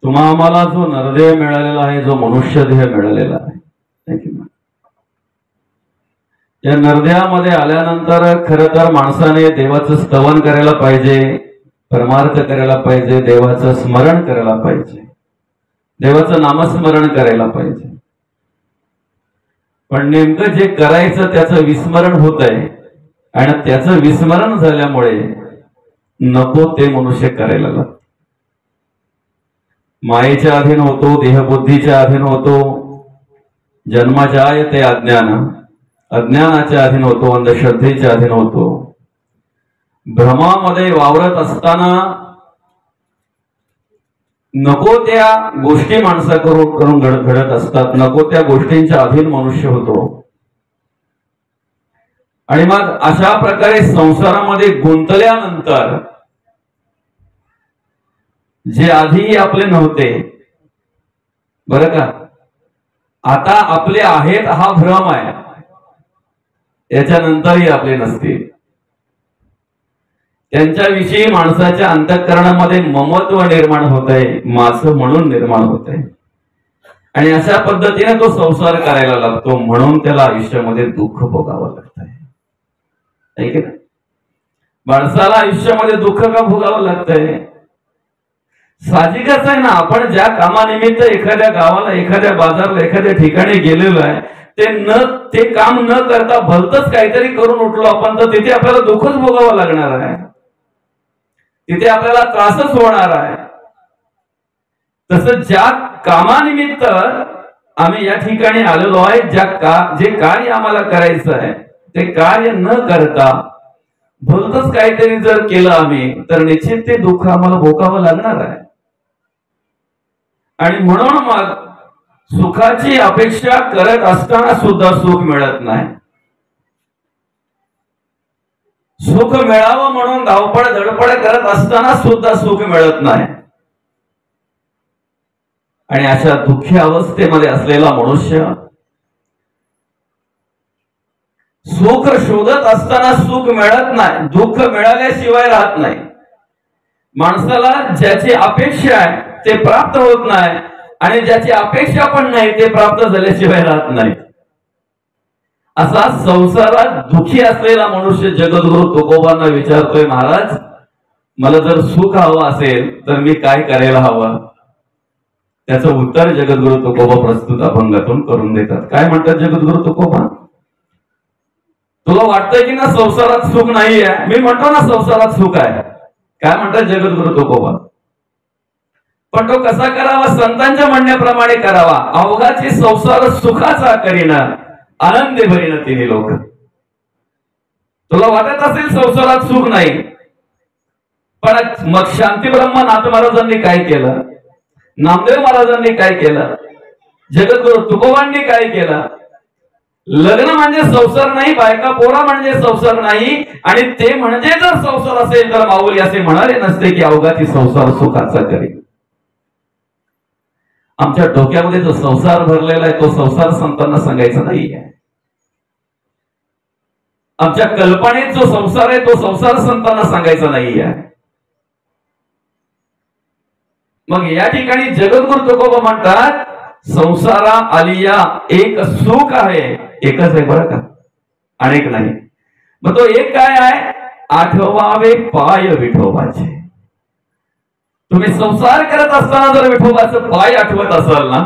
तुम्हा आम्हाला जो नरदेह मिळालेला आहे, जो मनुष्य देह मिळालेला आहे, या नरदेहामध्ये आल्यानंतर खरं तर माणसाने देवाचं स्तवन करायला पाहिजे, परमार्थ करायला पाहिजे, देवाचं स्मरण करायला पाहिजे, देवाचं नामस्मरण करायला पाहिजे. पण नेमकं जे करायचं त्याचं विस्मरण होत आहे आणि त्याचं विस्मरण झाल्यामुळे नको ते मनुष्य करायला लागतं. मायेच्या अधीन होतो, देहबुद्धीच्या अधीन होतो, जन्माच्या ते अज्ञान, अज्ञानाच्या अधीन होतो, अंधश्रद्धेच्या अधीन होतो. भ्रमामध्ये वावरत असताना नको त्या गोष्टी माणसाकडून घडत असतात, नको त्या गोष्टींच्या अधीन मनुष्य होतो. आणि मग अशा प्रकारे संसारामध्ये गुंतल्यानंतर जे आधी आपले नव्हते, बरं का, आता आपले आहेत हा भ्रम आहे, याच्यानंतरही आपले नसतील. त्यांच्याविषयी माणसाच्या अंतःकरणामध्ये ममत्व निर्माण होत आहे, माझं म्हणून निर्माण होत आहे. आणि अशा पद्धतीने तो संसार करायला लागतो, म्हणून त्याला आयुष्यामध्ये दुःख भोगावं लागत आहे. माणसाला आयुष्यामध्ये दुःख का भोगावं लागतंय? साहजिकच आहे ना. आपण ज्या कामानिमित्त एखाद्या गावाला, एखाद्या बाजारला, एखाद्या ठिकाणी गेलेलो आहे, ते काम न करता भलतच काहीतरी करून उठलो आपण, तर तिथे आपल्याला दुःखच भोगावं लागणार आहे, तिथे आपल्याला त्रासच होणार आहे. तसं ज्या कामानिमित्त आम्ही या ठिकाणी आलेलो आहे, जे कार्य आम्हाला करायचं आहे, ते कार्य न करता भलतच काहीतरी जर केलं आम्ही, तर निश्चित ते दुःख आम्हाला भोगावं लागणार आहे. आणि म्हणून मग सुखाची अपेक्षा करत असताना सुद्धा सुख मिळत नाही. सुख मिळावं म्हणून धावपळ धडपड करत असताना सुद्धा सुख मिळत नाही. आणि अशा दुःखी अवस्थेमध्ये असलेला मनुष्य सुख शोधत असताना सुख मिळत नाही, दुःख मिळाल्याशिवाय राहत नाही. माणसाला ज्याची अपेक्षा आहे ते प्राप्त होत नाही, आणि ज्याची अपेक्षा पण नाही ते प्राप्त झाल्याशिवाय राहत नाही. असा संसारात दुःखी असलेला मनुष्य जगद्गुरु तुकोबांना विचारतोय, महाराज मला जर सुख हवं असेल तर मी काय करायला हवं? त्याचं उत्तर जगद्गुरु तुकोबा प्रस्तुत अभंगातून करून देतात. काय म्हणतात जगद्गुरु तुकोबा? तुला वाटतंय की ना संसारात सुख नाही आहे? मी म्हणतो ना संसारात सुख आहे. काय म्हणतात जगद्गुरु तुकोबा? पण तो कसा करावा? संतांच्या म्हणण्याप्रमाणे करावा. अवघाची संसार सुखाचा करीना, आनंदे भरीन तिन्ही लोक. तुला वाटत असेल संसारात सुख नाही, पण मग शांती ब्रह्मनाथ महाराजांनी काय केलं, नामदेव महाराजांनी काय केलं, जगद्गुरु तुकोबांनी काय केलं? लग्न म्हणजे संसार नाही, बायका पोरा म्हणजे संसार नाही, आणि ते म्हणजे जर संसार असेल तर माऊली असे म्हणाले नसते की अवघाची संसार सुखाचा करी. आमच्या डोक्यामध्ये जो संसार भरलेला आहे तो संसार संतांना सांगायचा नाही आहे. आमच्या कल्पनेत जो संसार आहे तो संसार संतांना सांगायचा नाही आहे. मग या ठिकाणी जगद्गुरु तुकोबा म्हणतात, संसारा आलिया एक सुख आहे, एकच आहे बरं का, अनेक नाही. मग तो एक काय आहे? आठवावे पाय विठोबाचे. तुम्ही संसार करत असताना जर विठोबाचं पाय आठवत असाल ना,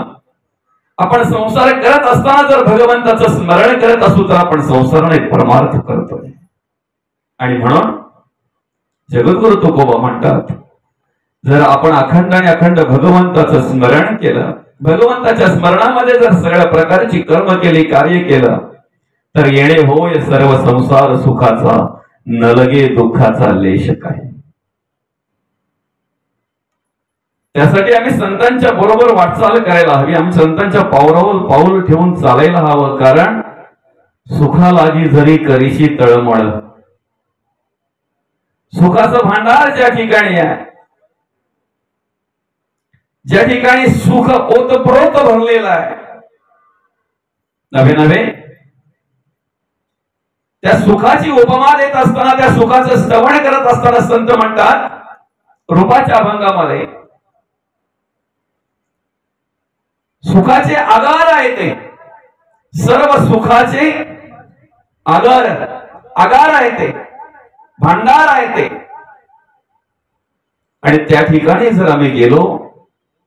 आपण संसार करत असताना जर भगवंताचं स्मरण करत असू तर आपण संसाराने परमार्थ करतोय. आणि म्हणून जगद्गुरु तुकोबा म्हणतात, जर आपण अखंड आणि अखंड भगवंताचं स्मरण केलं, भगवंताच्या स्मरणामध्ये जर सगळ्या प्रकारची कर्म केली, कार्य केलं, तर येणे होय सर्व संसार सुखाचा, न लगे दुःखाचा लेश काय. त्यासाठी आम्ही संतांच्या बरोबर वाटचाल करायला हवी. आम्ही संतांच्या पावलावर पाऊल ठेवून चालायला हवं. कारण सुखालागी जरी करीशी तळमळ, सुखाचं भांडार ज्या ठिकाणी आहे, ज्या ठिकाणी सुख ओतप्रोत भरलेलं आहे, नवे नवे त्या सुखाची उपमा देत असताना, त्या सुखाचं स्तवन करत असताना संत म्हणतात रूपाच्या अभंगामध्ये, सुखाचे आगार आहे ते, सर्व सुखाचे आगार आहे ते, भांडार आहे ते. आणि त्या ठिकाणी जर आम्ही गेलो,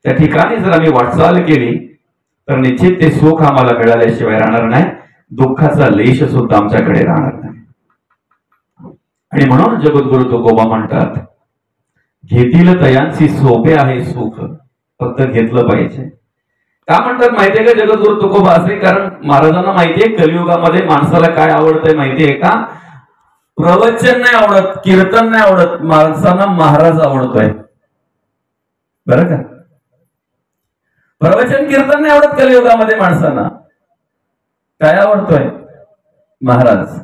त्या ठिकाणी जर आम्ही वाटचाल केली तर निश्चित ते सुख आम्हाला मिळाल्याशिवाय राहणार नाही, दुःखाचा लेश सुद्धा आमच्याकडे राहणार नाही. आणि म्हणून जगद्गुरु तुकोबा म्हणतात, घेतील तयांची सोपे आहे सुख, फक्त घेतलं पाहिजे. का म्हणतात माहितीये का जगद्गुरु तुकोबा असे? कारण महाराजांना माहितीये कलियुगामध्ये माणसाला काय आवडतंय माहितीये का? प्रवचन नाही आवडत, कीर्तन नाही आवडत, माणसांना महाराज आवडतोय. बरं का? प्रवचन कीर्तन नाही आवडत कलियुगामध्ये माणसांना. काय आवडतोय? महाराज.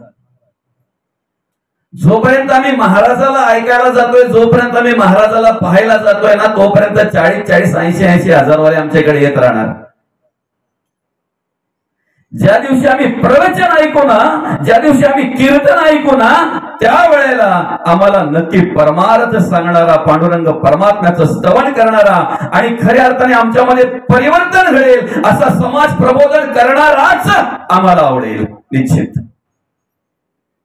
जोपर्यंत आम्ही महाराजाला ऐकायला जातोय, जोपर्यंत आम्ही महाराजाला पाहायला जातोय ना, तोपर्यंत 40-40, 80-80 हजार वाले आमच्याकडे येत राहणार. ज्या दिवशी आम्ही प्रवचन ऐकू ना, ज्या दिवशी आम्ही कीर्तन ऐकू ना, त्यावेळेला आम्हाला नक्की परमार्थ सांगणारा पांडुरंग परमात्म्याचं स्तवन करणारा आणि खऱ्या अर्थाने आमच्यामध्ये परिवर्तन घडेल असा समाज प्रबोधन करणाराच आम्हाला आवडेल निश्चित.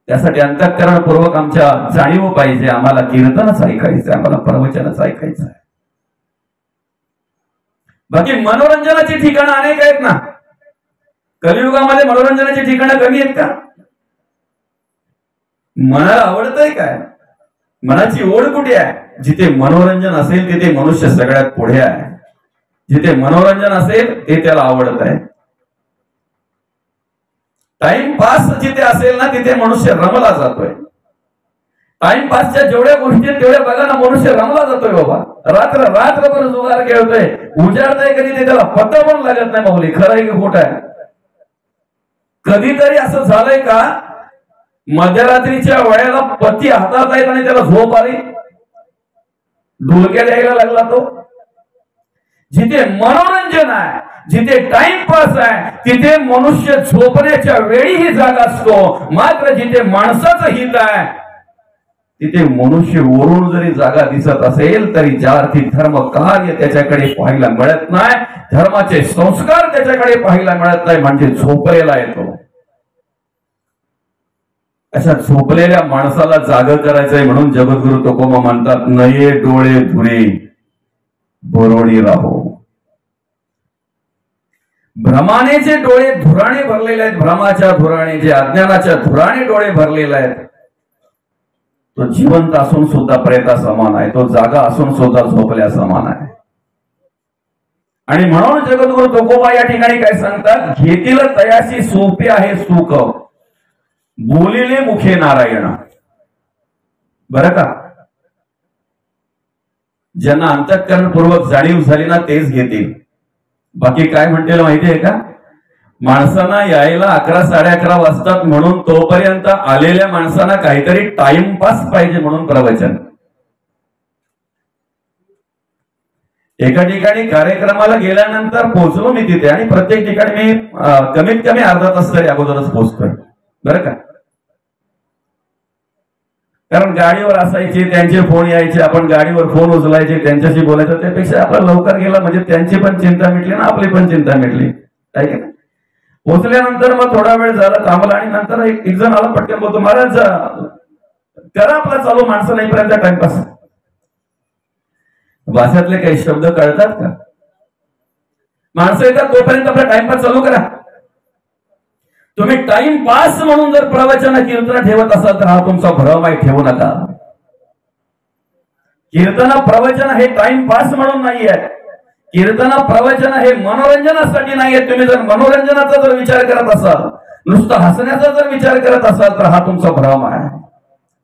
त्यासाठी अंतःकरणपूर्वक आमच्या जाणीव पाहिजे, आम्हाला कीर्तनच ऐकायचं, आम्हाला प्रवचनच ऐकायचं. बाकी मनोरंजनाची ठिकाणं अनेक आहेत ना. कलियुगामध्ये मनोरंजनाची ठिकाणं कमी आहेत का? मनाला आवडतंय काय? मनाची ओढ कुठे आहे? जिथे मनोरंजन असेल तिथे मनुष्य सगळ्यात पुढे आहे. जिथे मनोरंजन असेल ते त्याला आवडत आहे. टाइमपास जिथे असेल ना तिथे मनुष्य रमला जातोय. टाइमपासच्या जेवढ्या गोष्टी तेवढ्या बघा ना, मनुष्य रमला जातोय बाबा. रात्रभर जुगार खेळतोय, उजाडतोय कधी ते त्याला पत्ता पण लागत नाही. माऊली खरं आहे की खोटं आहे? कधीतरी असं झालंय का मध्यरात्रीच्या वेळेला पती हातात आहेत आणि त्याला झोप आली, डुलक्या द्यायला लागला तो? जिथे मनोरंजन आहे, जिथे टाइमपास आहे, तिथे मनुष्य झोपण्याच्या वेळीही जागा असतो. मात्र जिथे माणसाचं हित आहे तिथे मनुष्य वरून जरी जागा दिसत असेल तरी ज्या अर्थी धर्म कार्य त्याच्याकडे पाहायला मिळत नाही, धर्माचे संस्कार त्याच्याकडे पाहायला मिळत नाही, म्हणजे झोपलेला येतो. अशा झोपलेल्या माणसाला जाग करायचंय म्हणून जगद्गुरु तुकोबा म्हणतात, नये डोळे धुरे भरोणी राहो. भ्रमाने जे डोळे धुराणे भरलेले आहेत, भ्रमाच्या धुराणे, जे अज्ञानाच्या धुराणे डोळे भरलेले आहेत, तो जिवंत असून सुद्धा प्रेता समान आहे, तो जागा असून सुद्धा झोपल्या समान आहे. आणि म्हणून जगद्गुरु तुकोबा या ठिकाणी काय सांगतात? घेतील तयाशी सोपे आहे सुख, बोलिले मुखे नारायण. बरं का? ज्यांना अंतःकरणपूर्वक जाणीव झाली ना तेच घेतील. बाकी काय म्हणतील माहितीये का? माणसांना यायला 11-11:30 वाजतात म्हणून तोपर्यंत आलेल्या माणसांना काहीतरी टाइमपास पाहिजे म्हणून प्रवचन. एका ठिकाणी कार्यक्रमाला गेल्यानंतर पोहोचलो मी तिथे, आणि प्रत्येक ठिकाणी मी कमीत कमी अर्धा तास तरी अगोदरच पोहोचतोय. बरं का? कारण गाडीवर असायचे, त्यांचे फोन यायचे, आपण गाडीवर फोन उचलायचे, त्यांच्याशी बोलायचं. त्यापेक्षा आपला लवकर गेला म्हणजे त्यांची पण चिंता मिटली ना, आपली पण चिंता मिटली. आहे की नाही? पोहोचल्यानंतर मग थोडा वेळ झाला थांबला आणि नंतर एक जण आला, पटकन बोलतो, महाराज करा आपला चालू, माणसं नाहीपर्यंत टाइमपास. भाषातले काही शब्द कळतात का? माणसं येतात तोपर्यंत आपला टाइमपास चालू करा. तुम्ही टाइमपास म्हणून जर प्रवचन कीर्तन ठेवत असाल तर हा तुमचा भ्रम आहे, ठेवू नका. कीर्तन प्रवचन हे टाइमपास म्हणून नाही आहे. कीर्तन प्रवचन हे मनोरंजनासाठी नाही आहे. तुम्ही जर मनोरंजनाचा जर विचार करत असाल, नुसतं हसण्याचा जर विचार करत असाल तर हा तुमचा भ्रम आहे.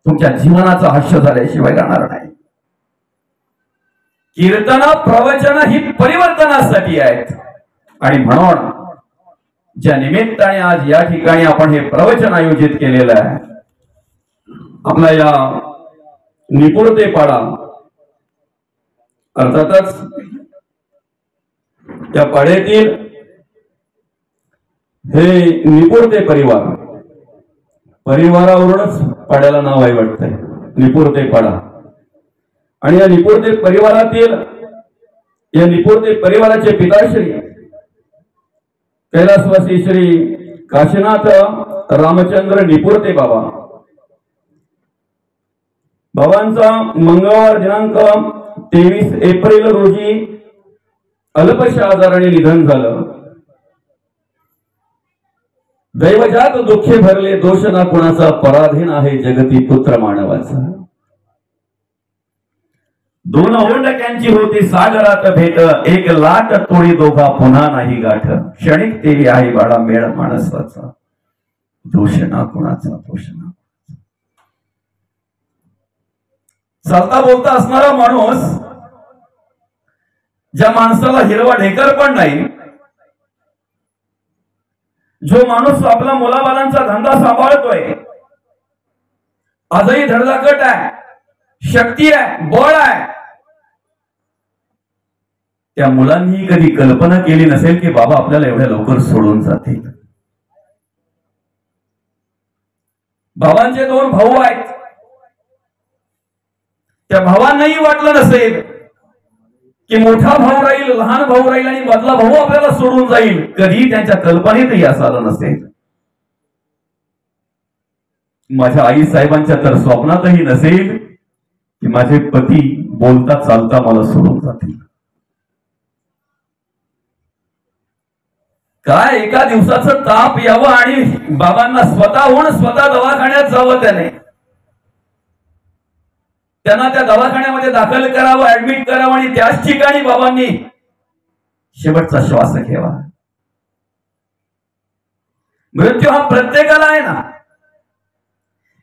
तुमच्या जीवनाचं हास्य झाल्याशिवाय राहणार नाही. कीर्तन प्रवचन ही परिवर्तनासाठी आहेत. आणि म्हणून ज्या निमित्ताने आज या ठिकाणी आपण हे प्रवचन आयोजित केलेलं आहे, आपला या निपुणतेपाडा, अर्थातच या पाड्यातील हे निपुणते परिवारावरूनच पाड्याला नाव आहे वाटतंय, निपुणतेपाडा. आणि या निपुणते परिवारातील, या निपुणते परिवाराचे पिताश्री कैलासवासी श्री काशीनाथ रामचंद्र निपुरते बाबा, बाबांचा मंगळवार दिनांक 23 एप्रिल रोजी अल्पशा आजाराने निधन झालं. दैवजात दुःखे भरले दोष ना कुणाचा, पराधीन आहे जगती पुत्र मानवाचा. दोन ओंडक्यांची होती सागरात भेट, एक लाट तोडी दोघा पुन्हा नाही गाठ. क्षणिक तेरी आहे बाळा मेळ माणसाचा, दोष ना कुणाचा, दोष ना. चालता बोलता असणारा माणूस, ज्या माणसाला हिरवा ढेकर पण नाही, जो माणूस आपला मुलाबालांचा धंदा सांभाळतोय, आजही धडधाकट आहे, शक्ती आहे, बळ आहे, त्या मुलांनी कधी कल्पना केली नसेल की बाबा आपल्याला एवढ्या लवकर सोडून जातील. बाबांचे 2 भाऊ आहेत, त्या भावांनाही वाटलं नसेल की मोठा भाऊ राहील, लहान भाऊ राहील आणि मधला भाऊ आपल्याला सोडून जाईल. कधी त्यांच्या कल्पनेतही असं आलं नसेल. माझ्या आई साहेबांच्या तर स्वप्नातही नसेल की माझे पती बोलता चालता मला सोडून जातील. काय एका दिवसाचं ताप यावं आणि बाबांना स्वतः दवाखान्यात जावं, त्यांना त्या दवाखान्यामध्ये दाखल करावं, ऍडमिट करावं आणि त्याच ठिकाणी बाबांनी शेवटचा श्वास घ्यावा. मृत्यू हा प्रत्येकाला आहे ना.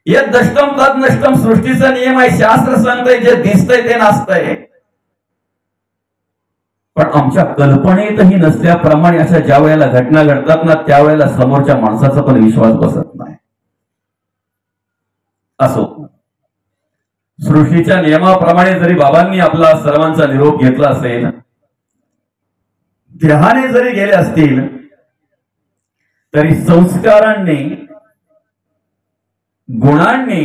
यद दष्टम तद नष्टम सृष्टीचा नियम आहे. शास्त्र सांगतंय जे दिसतंय ते नसतंय. पण आमच्या कल्पनेतही नसल्याप्रमाणे अशा ज्या वेळेला घटना घडतात ना, त्यावेळेला समोरच्या माणसाचा पण विश्वास बसत नाही. असो, सृष्टीच्या नियमाप्रमाणे जरी बाबांनी आपला सर्वांचा निरोप घेतला असेल, देहाने जरी गेले असतील, तरी संस्कारांनी, गुणांनी,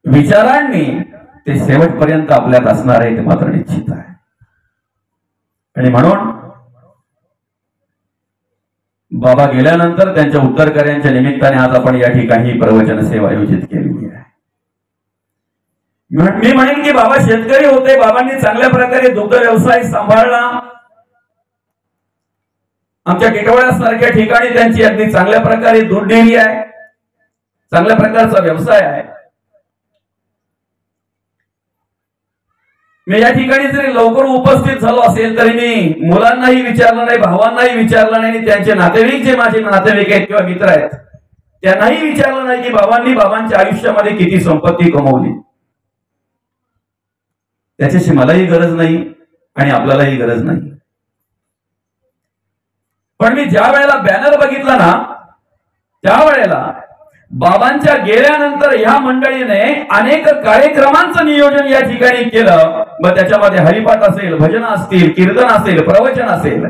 विचारांनी ते शेवटपर्यंत आपल्यात असणार आहे, ते मात्र निश्चित आहे. आणि म्हणून बाबा गेल्यानंतर त्यांच्या उत्तरकार्यांच्या निमित्ताने आज आपण या ठिकाणी प्रवचन सेवा आयोजित केलेली आहे. मी म्हणेन की बाबा शेतकरी होते, बाबांनी चांगल्या प्रकारे दुग्ध व्यवसाय सांभाळला. आमच्या टिटवाळ्यासारख्या ठिकाणी त्यांची अगदी चांगल्या प्रकारे दूध डेअरी आहे, चांगल्या प्रकारचा व्यवसाय आहे. मी या ठिकाणी जरी लवकर उपस्थित झालो असेल तरी मी मुलांनाही विचारलं नाही, भावांनाही विचारलं नाही, त्यांचे नातेवाईक जे माझे नातेवाईक आहेत किंवा मित्र आहेत त्यांनाही विचारलं नाही की बाबांनी बाबांच्या आयुष्यामध्ये किती संपत्ती कमवली. त्याच्याशी मलाही गरज नाही आणि आपल्यालाही गरज नाही. पण मी ज्या वेळेला बॅनर बघितला ना, त्यावेळेला बाबांच्या गेल्यानंतर ह्या मंडळीने अनेक कार्यक्रमांचं नियोजन या ठिकाणी केलं. मग त्याच्यामध्ये हरिपाठ असेल, भजन असतील, कीर्तन असेल, प्रवचन असेल.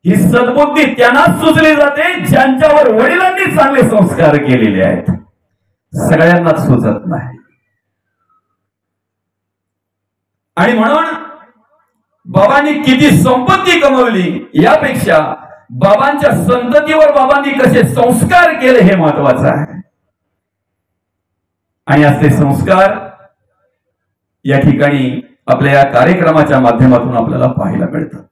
ही सद्बुद्धी त्यांनाच सुचली जाते ज्यांच्यावर वडिलांनी चांगले संस्कार केलेले आहेत. सगळ्यांनाच सुचत नाही. आणि म्हणून बाबांनी किती संपत्ती कमवली यापेक्षा बाबांच्या संततीवर बाबांनी कसे संस्कार केले हे महत्वाचं आहे. आणि असे संस्कार या ठिकाणी आपल्या या कार्यक्रमाच्या माध्यमातून आपल्याला पाहायला मिळतात.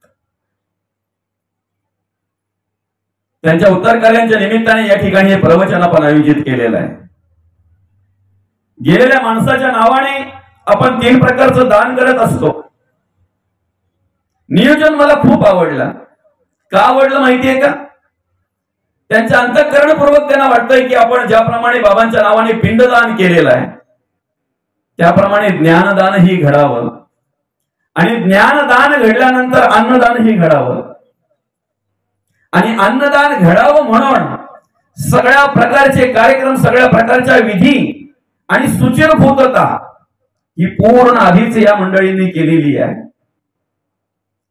त्यांच्या उत्तरकार्यांच्या निमित्ताने या ठिकाणी हे प्रवचन आपण आयोजित केलेलं आहे. गेलेल्या माणसाच्या नावाने आपण 3 प्रकारचं दान करत असतो. नियोजन मला खूप आवडलं. का आवडलं माहितीये का? त्यांच्या अंतःकरणपूर्वक त्यांना वाटतंय की आपण ज्याप्रमाणे बाबांच्या नावाने पिंडदान केलेलं आहे त्याप्रमाणे ज्ञानदानही घडावं आणि ज्ञानदान घडल्यानंतर अन्नदानही घडावं आणि अन्नदान घडावं म्हणून सगळ्या प्रकारचे कार्यक्रम, सगळ्या प्रकारच्या विधी आणि सुचिरभूतता ही पूर्ण आधीच या मंडळींनी केलेली आहे.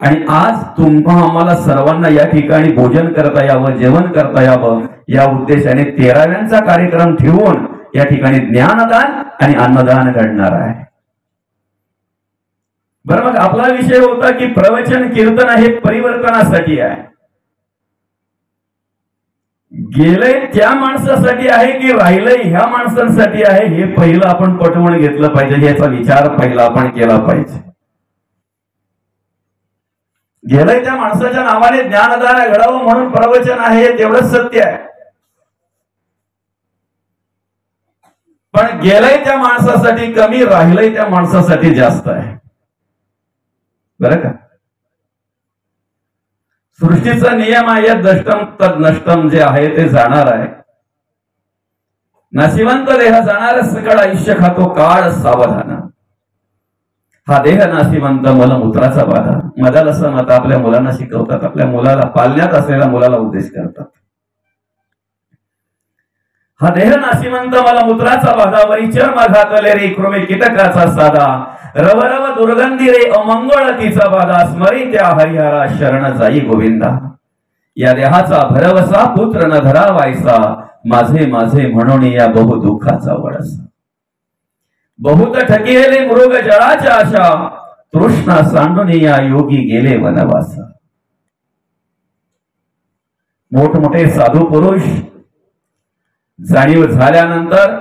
आणि आज तुम्हा आम्हाला सर्वांना या ठिकाणी भोजन करता यावं, जेवण करता यावं या उद्देशाने 13व्यांचा कार्यक्रम ठेवून या ठिकाणी ज्ञानदान आणि अन्नदान घडणार आहे. बरं, मग आपला विषय होता की प्रवचन कीर्तन हे परिवर्तनासाठी आहे. गेलंय त्या माणसासाठी आहे की राहिलंय ह्या माणसांसाठी आहे, हे पहिलं आपण पटवून घेतलं पाहिजे. याचा विचार पहिला आपण केला पाहिजे. गेलंय त्या माणसाच्या नावाने ज्ञानदान घडावं म्हणून प्रवचन आहे, तेवढं सत्य आहे. पण गेलंय त्या माणसासाठी कमी, राहिलंय त्या माणसासाठी जास्त आहे. बरं का? सृष्टीचा नियम आहे, दष्टम तद नष्टम, जे आहे ते जाणार आहे. नाशिवंत देह जाणार, सकळ आयुष्य खातो काळ सावधान. हा देह नाशिवंत, मलमूत्राचा बाधा. मदाल असं मत आपल्या मुलांना शिकवतात, आपल्या मुलाला, पालण्यात असलेल्या मुलाला उपदेश करतात. हा देह नाशिवंत, मलमूत्राचा बाधा. वैचर्म घातले रे कृमी कीटकाचा साधा. रवरव दुर्गंधी रे अमंगळ तिचा बाधा. स्मरी त्या हरिहरा शरण जाई गोविंदा. या देहाचा भरवसा पुत्र न धरावायसा. माझे माझे म्हणून या बहु दुःखाचा वळसा. बहुत ठकिले मृग जळाच्या आशा. तृष्णा सांडून या योगी गेले वनवासा. मोठमोठे साधू पुरुष जाणीव झाल्यानंतर,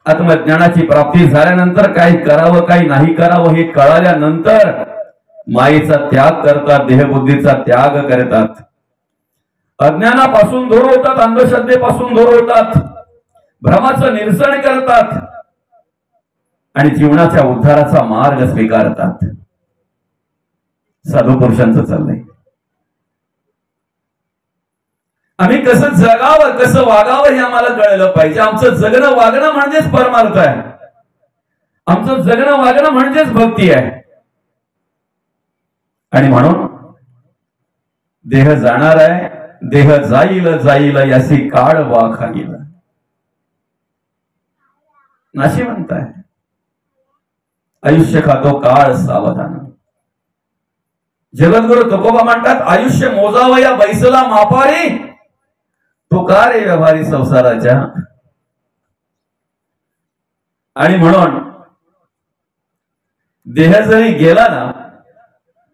आत्मज्ञानाची प्राप्ती झाल्यानंतर काही करावं काही नाही करावं हे कळाल्यानंतर मायेचा त्याग करतात, देहबुद्धीचा त्याग करतात. अज्ञानापासून दूर होतात, अंधश्रद्धेपासून दूर होतात, भ्रमाचं निरसन करतात आणि जीवनाच्या उद्धाराचा मार्ग स्वीकारतात. साधू पुरुषांचं चाललंय. आम्ही कसं जगावं, कसं वागावं हे आम्हाला कळलं पाहिजे. आमचं जगणं वागणं म्हणजेच परमार्थ आहे. आमचं जगणं वागणं म्हणजेच भक्ती आहे. आणि म्हणून देह जाणार आहे, देह जाईल जाईल याची काळ वाखाईल. नाशिवंत आहे, आयुष्य खातो काळ सावधान. जगद्गुरु तुकोबा म्हणतात, आयुष्य मोजावं या बैसला मापारी. तो का रे व्यवहारी संसाराच्या. आणि म्हणून देह जरी गेला ना,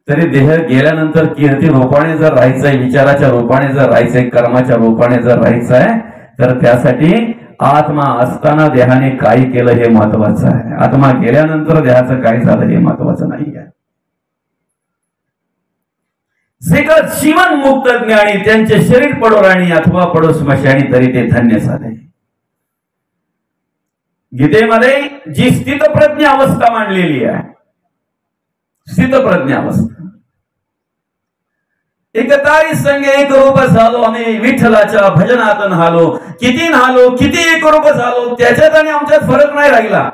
तरी देह गेल्यानंतर कीर्ती रूपाने जर राहायचंय, विचाराच्या रूपाने जर राहायचंय, कर्माच्या रूपाने जर राहायचंय, तर त्यासाठी आत्मा असताना देहाने काय केलं हे महत्वाचं आहे. आत्मा गेल्यानंतर देहाचं काय झालं हे महत्वाचं नाही आहे. जे का जीवन मुक्त ज्ञानी, त्यांचे शरीर पडो राणी अथवा पडो स्मशानी, तरी ते धन्य झाले. गीतेमध्ये जी स्थितप्रज्ञ अवस्था मांडलेली आहे, स्थितप्रज्ञ अवस्था. एकतारी संग एक रूप झालो, आम्ही विठ्ठलाच्या भजनात न्हालो. किती न्हालो, किती एक रूप झालो, त्याच्यात आणि आमच्यात फरक नाही राहिला.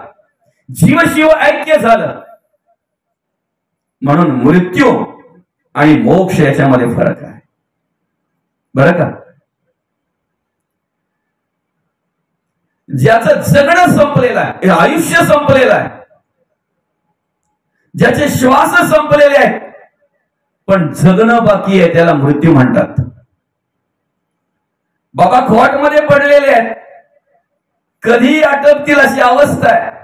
जीव शिव ऐक्य झालं. म्हणून मृत्यू आणि मोक्ष याच्यामध्ये फरक आहे. बरं का? ज्याचं जगणं संपलेलं आहे, आयुष्य संपलेलं आहे, ज्याचे श्वास संपलेले आहेत पण जगणं बाकी आहे, त्याला मृत्यू म्हणतात. बाबा खोटमध्ये पडलेले आहेत, कधी आटपतील अशी अवस्था आहे.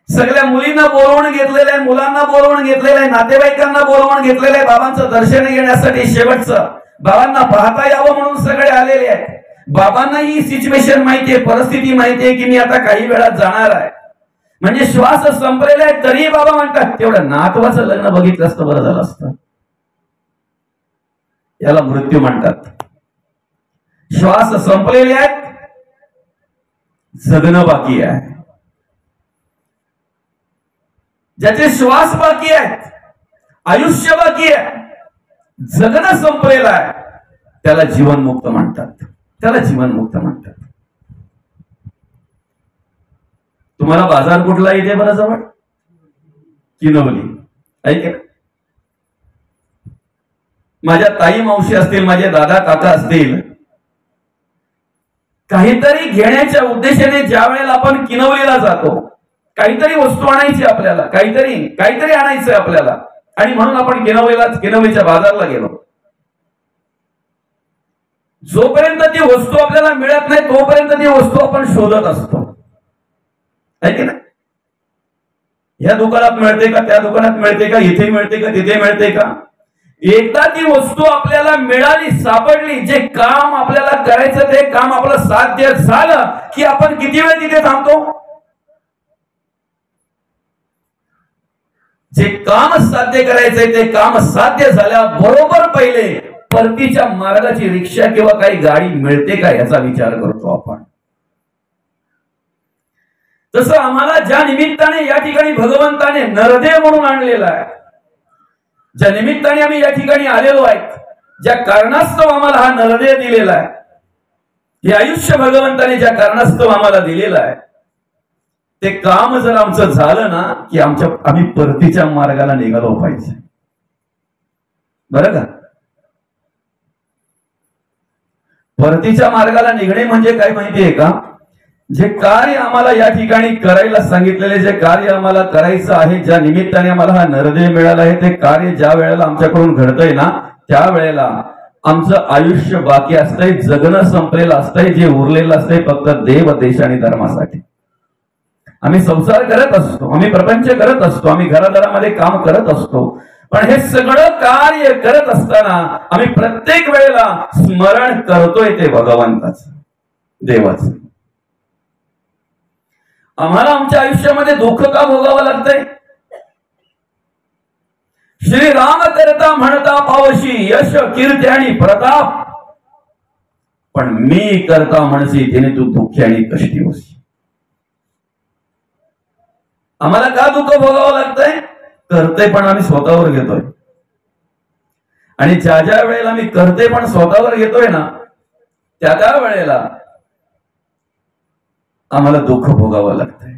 सगळ्या मुलींना बोलवून घेतलेलं आहे, मुलांना बोलवून घेतलेलं आहे, नातेवाईकांना बोलवून घेतलेलं आहे बाबांचं दर्शन घेण्यासाठी. शेवटचं बाबांना पाहता यावं म्हणून सगळे आलेले आहेत. बाबांना ही सिच्युएशन माहितीये, परिस्थिती माहितीये की मी आता काही वेळात जाणार आहे. म्हणजे श्वास संपलेला आहे तरी बाबा म्हणतात तेवढं नातवाचं लग्न बघितलं असतं बरं झालं असतं. याला मृत्यू म्हणतात. श्वास संपलेले आहेत, जगणं बाकी आहे. ज्याचे श्वास बाकी आहेत, आयुष्य बाकी आहे, जगणं संपलेलं आहे, त्याला जीवनमुक्त म्हणतात. त्याला जीवनमुक्त म्हणतात. तुम्हाला बाजार कुठला इथे बरं जवळ? किनवली. ऐक, माझ्या ताई मावशी असतील, माझे दादा काका असतील, काहीतरी घेण्याच्या उद्देशाने ज्या वेळेला आपण किनवलीला जातो, काहीतरी वस्तू आणायची आपल्याला, काहीतरी आणायचंय आपल्याला, आणि म्हणून आपण किनवलीच्या बाजारला गेलो. जोपर्यंत ती वस्तू आपल्याला मिळत नाही तोपर्यंत ती वस्तू आपण शोधत असतो. आहे की नाही? ह्या दुकानात मिळते का, त्या दुकानात मिळते का, इथे मिळते का, तिथे मिळते का. एकदा ती वस्तू आपल्याला मिळाली, सापडली, जे काम आपल्याला करायचं ते काम आपलं साध्य झालं की आपण किती वेळ तिथे थांबतो. जे काम साध्य करायचंय ते काम साध्य झाल्याबरोबर पहिले परतीच्या मार्गाची रिक्षा किंवा काही गाडी मिळते का याचा विचार करतो आपण. तसं आम्हाला ज्या निमित्ताने या ठिकाणी भगवंताने नरदेव म्हणून आणलेला आहे, ज्या निमित्ताने आम्ही या ठिकाणी आलेलो आहे, ज्या कारणास्तव आम्हाला हा नरदेव दिलेला आहे, हे आयुष्य भगवंताने ज्या कारणास्तव आम्हाला दिलेलं आहे, ते काम जर आमचं झालं ना की आम्ही परतीच्या मार्गाला निघालो पाहिजे. बरं का. परतीच्या मार्गाला निघणे म्हणजे काय माहितीये का, जे कार्य आम्हाला या ठिकाणी करायला सांगितलेले, जे कार्य आम्हाला करायचं आहे, ज्या निमित्ताने आम्हाला हा नरदेव मिळाला आहे, ते कार्य ज्या वेळेला आमच्याकडून घडतंय ना त्या वेळेला आमचं आयुष्य बाकी असतंय, जगणं संपलेलं असतंय, जे उरलेलं असतंय फक्त देव देश आणि धर्मासाठी. आम्ही संसार करत असतो, आम्ही प्रपंच करत असतो, आम्ही घरादारामध्ये काम करत असतो, पण हे सगळं कार्य करत असताना आम्ही प्रत्येक वेळेला स्मरण करतोय ते भगवंताचं, देवाचं. आम्हाला आमच्या आयुष्यामध्ये दुःख का भोगावं लागतंय. श्रीराम करता म्हणता पावशी यश कीर्ती आणि प्रताप, पण मी करता म्हणसी तिने तू दुःखी आणि कष्टी होशी. आम्हाला का दुःख भोगावं लागतंय. करते पण आम्ही स्वतःवर घेतोय, आणि ज्या ज्या वेळेला मी करते पण स्वतःवर घेतोय ना त्या त्या वेळेला आम्हाला दुःख भोगावं लागतंय.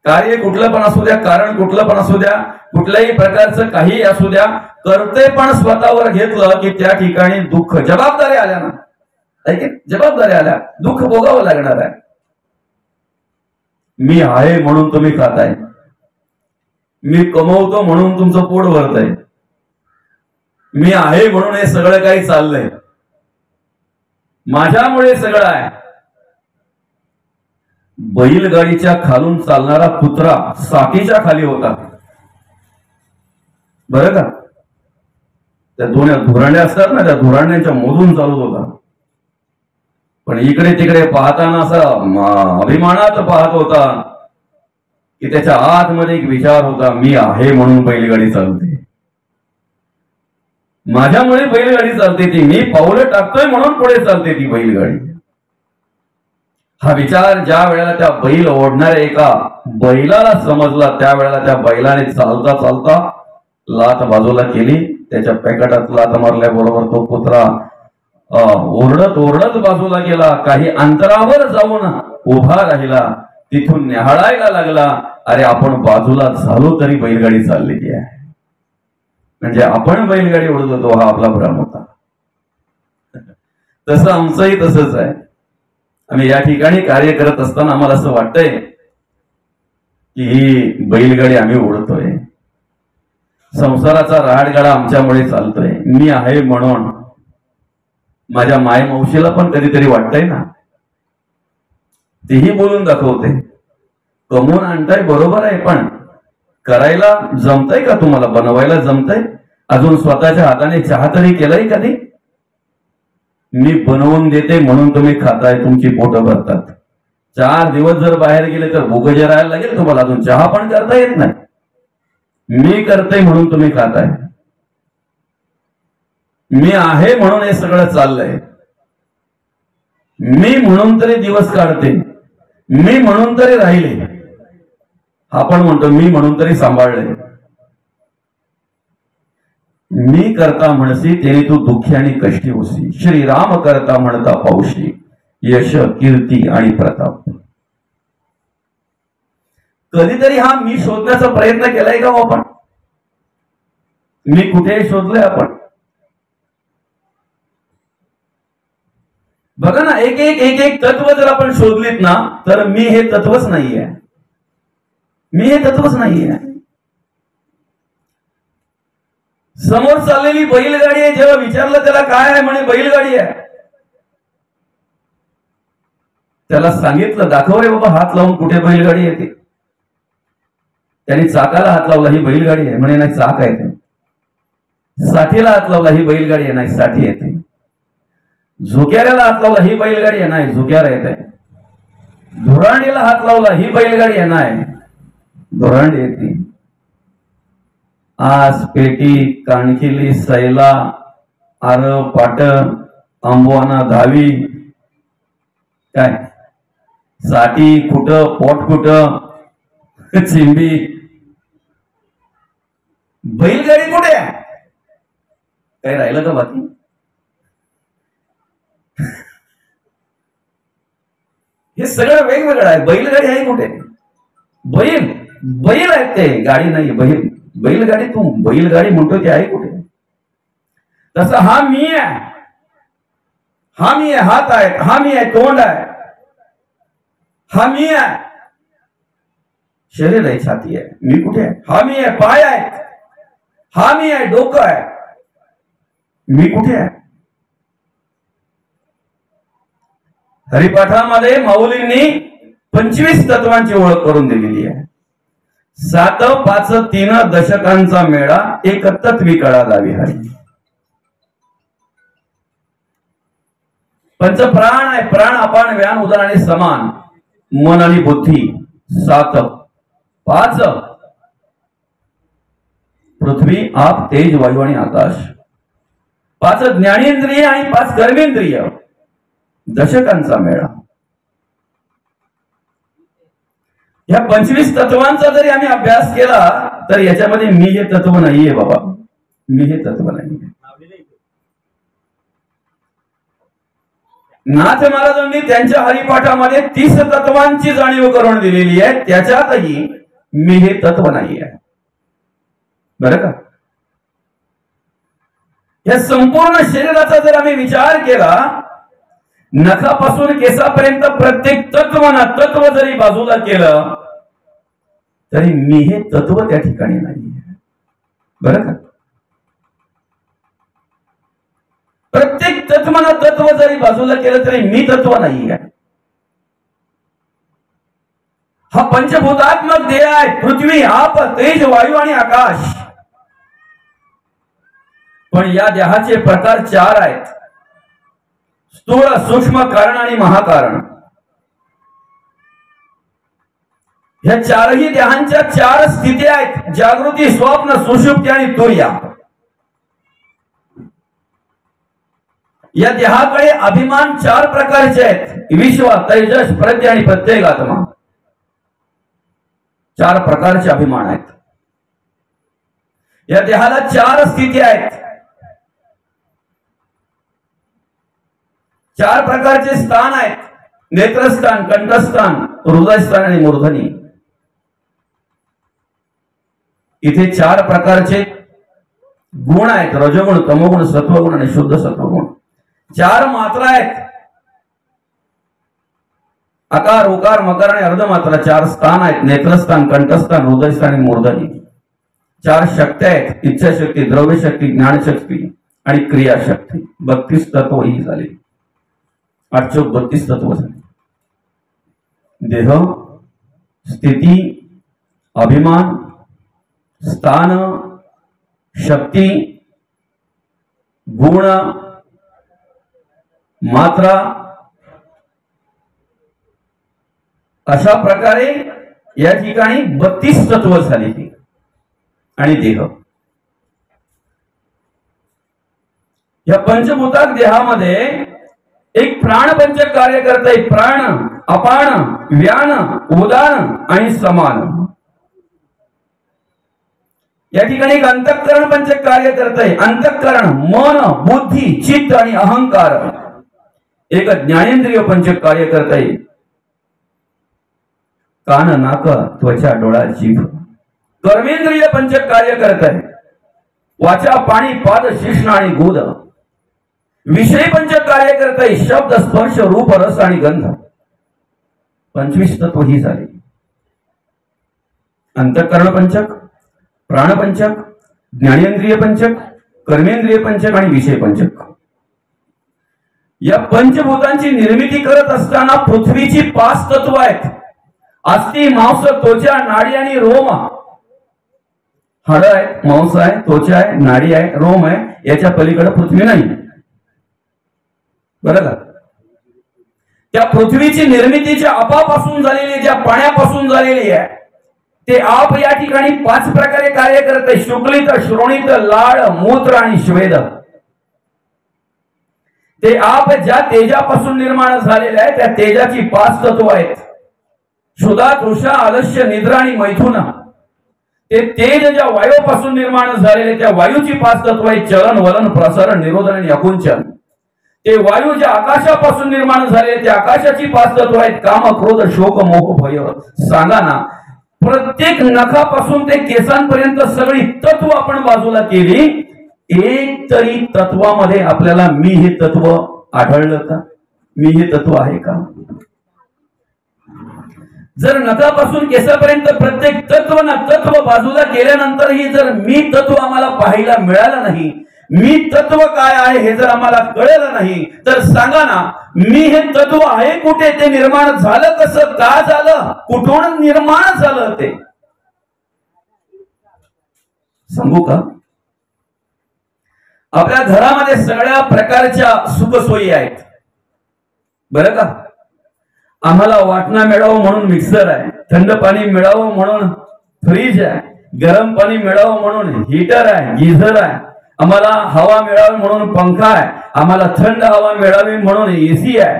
कार्य कुठलं पण असू द्या, कारण कुठलं पण असू द्या, कुठल्याही प्रकारचं काही असू द्या, करते पण स्वतःवर घेतलं की त्या ठिकाणी दुःख, जबाबदारी आल्या ना, जबाबदारी आल्या, दुःख भोगावं लागणार आहे. मी आहे म्हणून तुम्ही खाताय, मी कमवतो म्हणून तुमचं पोट भरतंय, मी आहे म्हणून हे सगळं काही चाललंय, माझ्यामुळे सगळं आहे. बैलगाडीच्या खालून चालणारा कुत्रा साठीच्या खाली होता, बरं का. त्या दोन धुरांड्या असतात ना, त्या धुरांड्यांच्या मधून चालत होता, पण इकडे तिकडे पाहताना असा अभिमानात पाहत होता की त्याच्या आतमध्ये एक विचार होता, मी आहे म्हणून बैलगाडी चालते, माझ्यामुळे बैलगाडी चालते, ती मी पावलं टाकतोय म्हणून पुढे चालते ती बैलगाडी. हा विचार ज्या वेळेला त्या बैल ओढणाऱ्या एका बैलाला समजला, त्या वेळेला त्या बैलाने चालता चालता लात बाजूला केली, त्याच्या पॅकेटात लात मारल्याबरोबर तो कुत्रा ओरडत ओरडत बाजूला गेला, काही अंतरावर जाऊन उभा राहिला, तिथून निहाळायला लागला, अरे आपण बाजूला झालो तरी बैलगाडी चाललेली आहे. म्हणजे आपण बैलगाडी ओढत होतो हा आपला भ्रम होता. तसं आमचंही तसंच आहे. आम्ही या ठिकाणी कार्य करत असताना आम्हाला असं वाटतंय की ही बैलगाडी आम्ही ओढतोय, संसाराचा राहाडगाडा आमच्यामुळे चालतोय. मी आहे म्हणून माझ्या माय मावशीला पण कधीतरी वाटतंय ना, तीही बोलून दाखवते, कमवून आणताय बरोबर आहे, पण करायला जमतंय का तुम्हाला, बनवायला जमतंय, अजून स्वतःच्या हाताने चहा तरी केलाय कधी. मी बनवून देते म्हणून तुम्ही खाताय, तुमची पोटं भरतात. 4 दिवस जर बाहेर गेले तर भूक जरायला लागेल तुम्हाला, अजून चहा पण करता येत नाही. मी करते म्हणून तुम्ही खाताय, मी आहे म्हणून हे सगळं चाललंय, मी म्हणून तरी दिवस काढते, मी म्हणून तरी राहिले. आपण म्हणतो मी म्हणून तरी सांभाळले. मी करता म्हणसी तेने तू दुःखी आणि कष्टी होसी. श्रीराम करता म्हणता पावशी यश कीर्ती आणि प्रताप. कधीतरी हा मी शोधण्याचा प्रयत्न केलाय का आपण. मी कुठे शोधलंय आपण. बघा ना, एक एक एक एक तत्व जर आपण शोधलीत ना तर मी हे तत्वच नाहीये, मी हे तत्वच नाहीये. समोर चाललेली बैलगाडी आहे, जेव्हा विचारलं त्याला काय आहे, म्हणे बैलगाडी आहे. त्याला सांगितलं दाखव रे बाबा हात लावून कुठे बैलगाडी येते. त्यांनी चाकाला हात लावला, ही बैलगाडी आहे म्हणे, नाही चाक आहे ते. साठीला हात लावला, ही बैलगाडी आहे, नाही साठी येते. झुक्याऱ्याला हात लावला, ही बैलगाडी आहे, नाही झुक्यारा येते. धुरांडीला हात लावला, ही बैलगाडी आहे, नाही धुरांडी येते. आस, पेटी, कानखिली, सैला, आर, पाट, अंबवाना, धावी, काय साठी, कुट, पोट कुट, चिंबी, बैलगाडी कुठे आहे? काही राहिलं का बाकी? हे सगळं वेगवेगळं आहे. बैलगाडी आहे कुठे? बैल बैल आहेत ते, गाडी नाही. बैलगाडी तू बैलगाडी म्हणतो ते आहे कुठे? तसं हा मी आहे, हा मी आहे, हात आहे, हा मी आहे, तोंड आहे, हा मी आहे, शरीर आहे, छाती आहे, मी कुठे आहे? हा मी आहे, पाय आहे, हा मी आहे, डोकं आहे, मी कुठे आहे? हरिपाठामध्ये माऊलींनी 25 तत्वांची ओळख करून दिलेली आहे. 7, 5, 3 दशकांचा मेळा, एक तत्वी कळा लावी हरी. पंचप्राण आहे, प्राण, अपान, व्यान, उदान आणि समान, मन आणि बुद्धी. 7, 5 पृथ्वी, आप, तेज, वायू आणि आकाश. 5 ज्ञानेंद्रिय आणि 5 कर्मेंद्रिय, दशकांचा मेळा. या 25 तत्वांचा जरी आम्ही अभ्यास केला तर याच्यामध्ये मी हे तत्व नाहीये बाबा, मी हे तत्व नाहीये. नाथ महाराजांनी त्यांच्या हरिपाठामध्ये 30 तत्वांची जाणीव करून दिलेली आहे, त्याच्यातही मी हे तत्व नाही आहे. बरं का? या संपूर्ण शरीराचा जर आम्ही विचार केला, नखापासून केसापर्यंत प्रत्येक तत्व जरी बाजूला केलं तरी मी हे तत्व त्या ठिकाणी नाही आहे. बरं का? प्रत्येक तत्व जरी बाजूला केलं तरी मी तत्व नाही आहे. हा पंचभूतात्मक देह आहे, पृथ्वी, आप, तेज, वायू आणि आकाश. पण या देहाचे प्रकार 4 आहेत, स्थूल, सूक्ष्म, कारण आणि महाकारण. ह्या 4ही देहांच्या 4 स्थिती आहेत, जागृती, स्वप्न, सुषुप्ती आणि तुर्या. या देहाकडे अभिमान 4 प्रकारचे आहेत, विश्व, तेजस, प्रज्ञा आणि प्रत्येगात्मा. 4 प्रकारचे अभिमान आहेत. या देहाला 4 स्थिती आहेत, 4 प्रकारचे स्थान आहेत, नेत्रस्थान, कंठस्थान, हृदयस्थान आणि मूर्धनी. इथे 4 प्रकारचे गुण आहेत, रजोगुण, तमोगुण, सत्वगुण आणि शुद्ध सत्वगुण. 4 मात्रा आहेत, आकार, उकार, मकार आणि अर्धमात्रा. 4 स्थान आहेत, नेत्रस्थान, कंठस्थान, हृदयस्थान आणि मूर्धनी. 4 शक्ती आहेत, इच्छाशक्ती, द्रव्यशक्ती, ज्ञानशक्ती आणि क्रियाशक्ती. 32 तत्व ही झाले. 8 चौक 32 तत्व झाले. देह, स्थिती, अभिमान, स्थान, शक्ती, गुण, मात्रा, अशा प्रकारे या ठिकाणी 32 तत्व झाली. आणि देह, या पंचभूतात्मक देहामध्ये एक प्राणपंचक कार्य करत आहे. प्राण, अपान, व्यान, उदान आणि समान. या ठिकाणी एक अंतःकरण पंचक कार्य करत आहे. अंतःकरण मन, बुद्धी, चित्त आणि अहंकार. एक ज्ञानेंद्रिय पंचक कार्य करत आहे. कान, नाक, त्वचा, डोळा, जीभ. कर्मेंद्रिय पंचक कार्य करत आहे. वाचा, पाणी, पाद, शिष्ण आणि गुद. विषय पंचक कार्य करत आहे. शब्द, स्पर्श, रूप, रस आणि गंध. 25 तत्व ही झाली. अंतःकरण पंचक, प्राणपंचक, ज्ञानेंद्रिय पंचक, कर्मेंद्रिय पंचक आणि विषय पंचक. या पंचभूतांची निर्मिती करत असताना पृथ्वीची 5 तत्व आहेत. अस्थि, मांस, त्वचा, नाडी आणि रोम. हाड आहे, मांस आहे, त्वचा आहे, नाडी आहे, रोम आहे, याच्या पलीकडे पृथ्वी नाही. बरं का? त्या पृथ्वीची निर्मिती ज्या आपापासून झालेली, ज्या पाण्यापासून झालेली आहे, ते आप या ठिकाणी 5 प्रकारे कार्य करते: शुक्लित, श्रोणित, लाळ, मूत्र आणि श्वेद. ते आप ज्या तेजापासून निर्माण झालेले आहे, त्या तेजाची 5 तत्व आहेत: क्षुधा, तृषा, आलस्य, निद्रा आणि मैथुन. ते तेज ज्या वायूपासून निर्माण झालेले, त्या वायूची 5 तत्व आहेत: चलन, वलन, प्रसारण, निरोधन आणि अकुंचन. ते वायू ज्या आकाशापासून निर्माण झाले, त्या आकाशाची 5 तत्व आहेत: काम, क्रोध, शोक, मोह, भय. सांगा ना, प्रत्येक नखापासून ते केसांपर्यंत सगळी तत्व आपण बाजूला केली, एक तरी तत्वामध्ये आपल्याला मी हे तत्व आढळलं का? मी हे तत्व आहे का? जर नखापासून केसापर्यंत प्रत्येक तत्व बाजूला केल्यानंतरही जर मी तत्व आम्हाला पाहायला मिळालं नाही, मी तत्व काय आहे हे जर आम्हाला कळलं नाही, तर सांगा ना, मी हे तत्व आहे कुठे? ते निर्माण झालं कसं? का झालं? कुठून निर्माण झालं? ते सांगू का? आपल्या घरामध्ये सगळ्या प्रकारच्या सुखसोयी आहेत, बरं का? आम्हाला वाटणं मिळावं म्हणून मिक्सर आहे, थंड पाणी मिळावं म्हणून फ्रीज आहे, गरम पाणी मिळावं म्हणून हीटर आहे, गीझर आहे. आम्हाला हवा मिळावी म्हणून पंखा आहे, आम्हाला थंड हवा मिळावी म्हणून एसी आहे.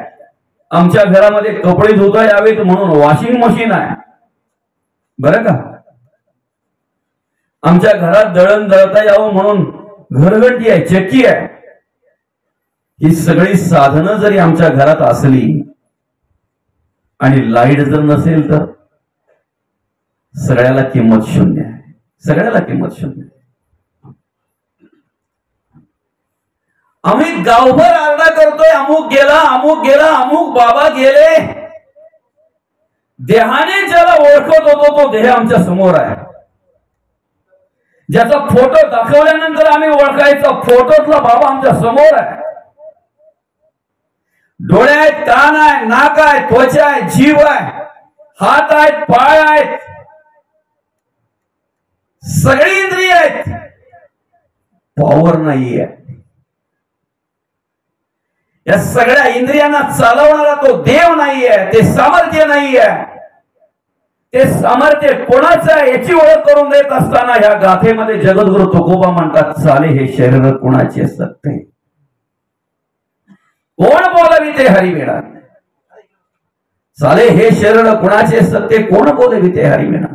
आमच्या घरामध्ये कपडे धुता यावेत म्हणून वॉशिंग मशीन आहे, बरं का? आमच्या घरात दळण दळता यावं म्हणून घरघंटी आहे, चक्की आहे. ही सगळी साधनं जरी आमच्या घरात असली आणि लाईट जर नसेल, तर सगळ्याला किंमत शून्य आहे. सगळ्याला किंमत शून्य. आम्ही गावभर आरडा करतोय, अमुक गेला, अमुक गेला, अमुक बाबा गेले. देहाने ज्याला ओळखत होतो तो देह आमच्या समोर आहे. ज्याचा फोटो दाखवल्यानंतर आम्ही ओळखायचा, फोटोतला बाबा आमच्या समोर आहे. डोळे आहेत, कान आहे, नाक आहे, त्वचा आहे, जीव आहे, हात आहेत, पाय आहेत, सगळी इंद्रिय आहेत. पॉवर नाहीये. या सगळ्या इंद्रियांना चालवणारा तो देव नाहीये, ते सामर्थ्य नाहीये. ते सामर्थ्य कोणाचं आहे याची ओळख करून देत असताना या गाथेमध्ये जगद्गुरु तुकोबा म्हणतात, चाले हे शरीर कोणाचे सत्य, कोण बोलवी ते हरिविना. चाले हे शरीर कोणाचे सत्य, कोण बोलवी ते हरिविना.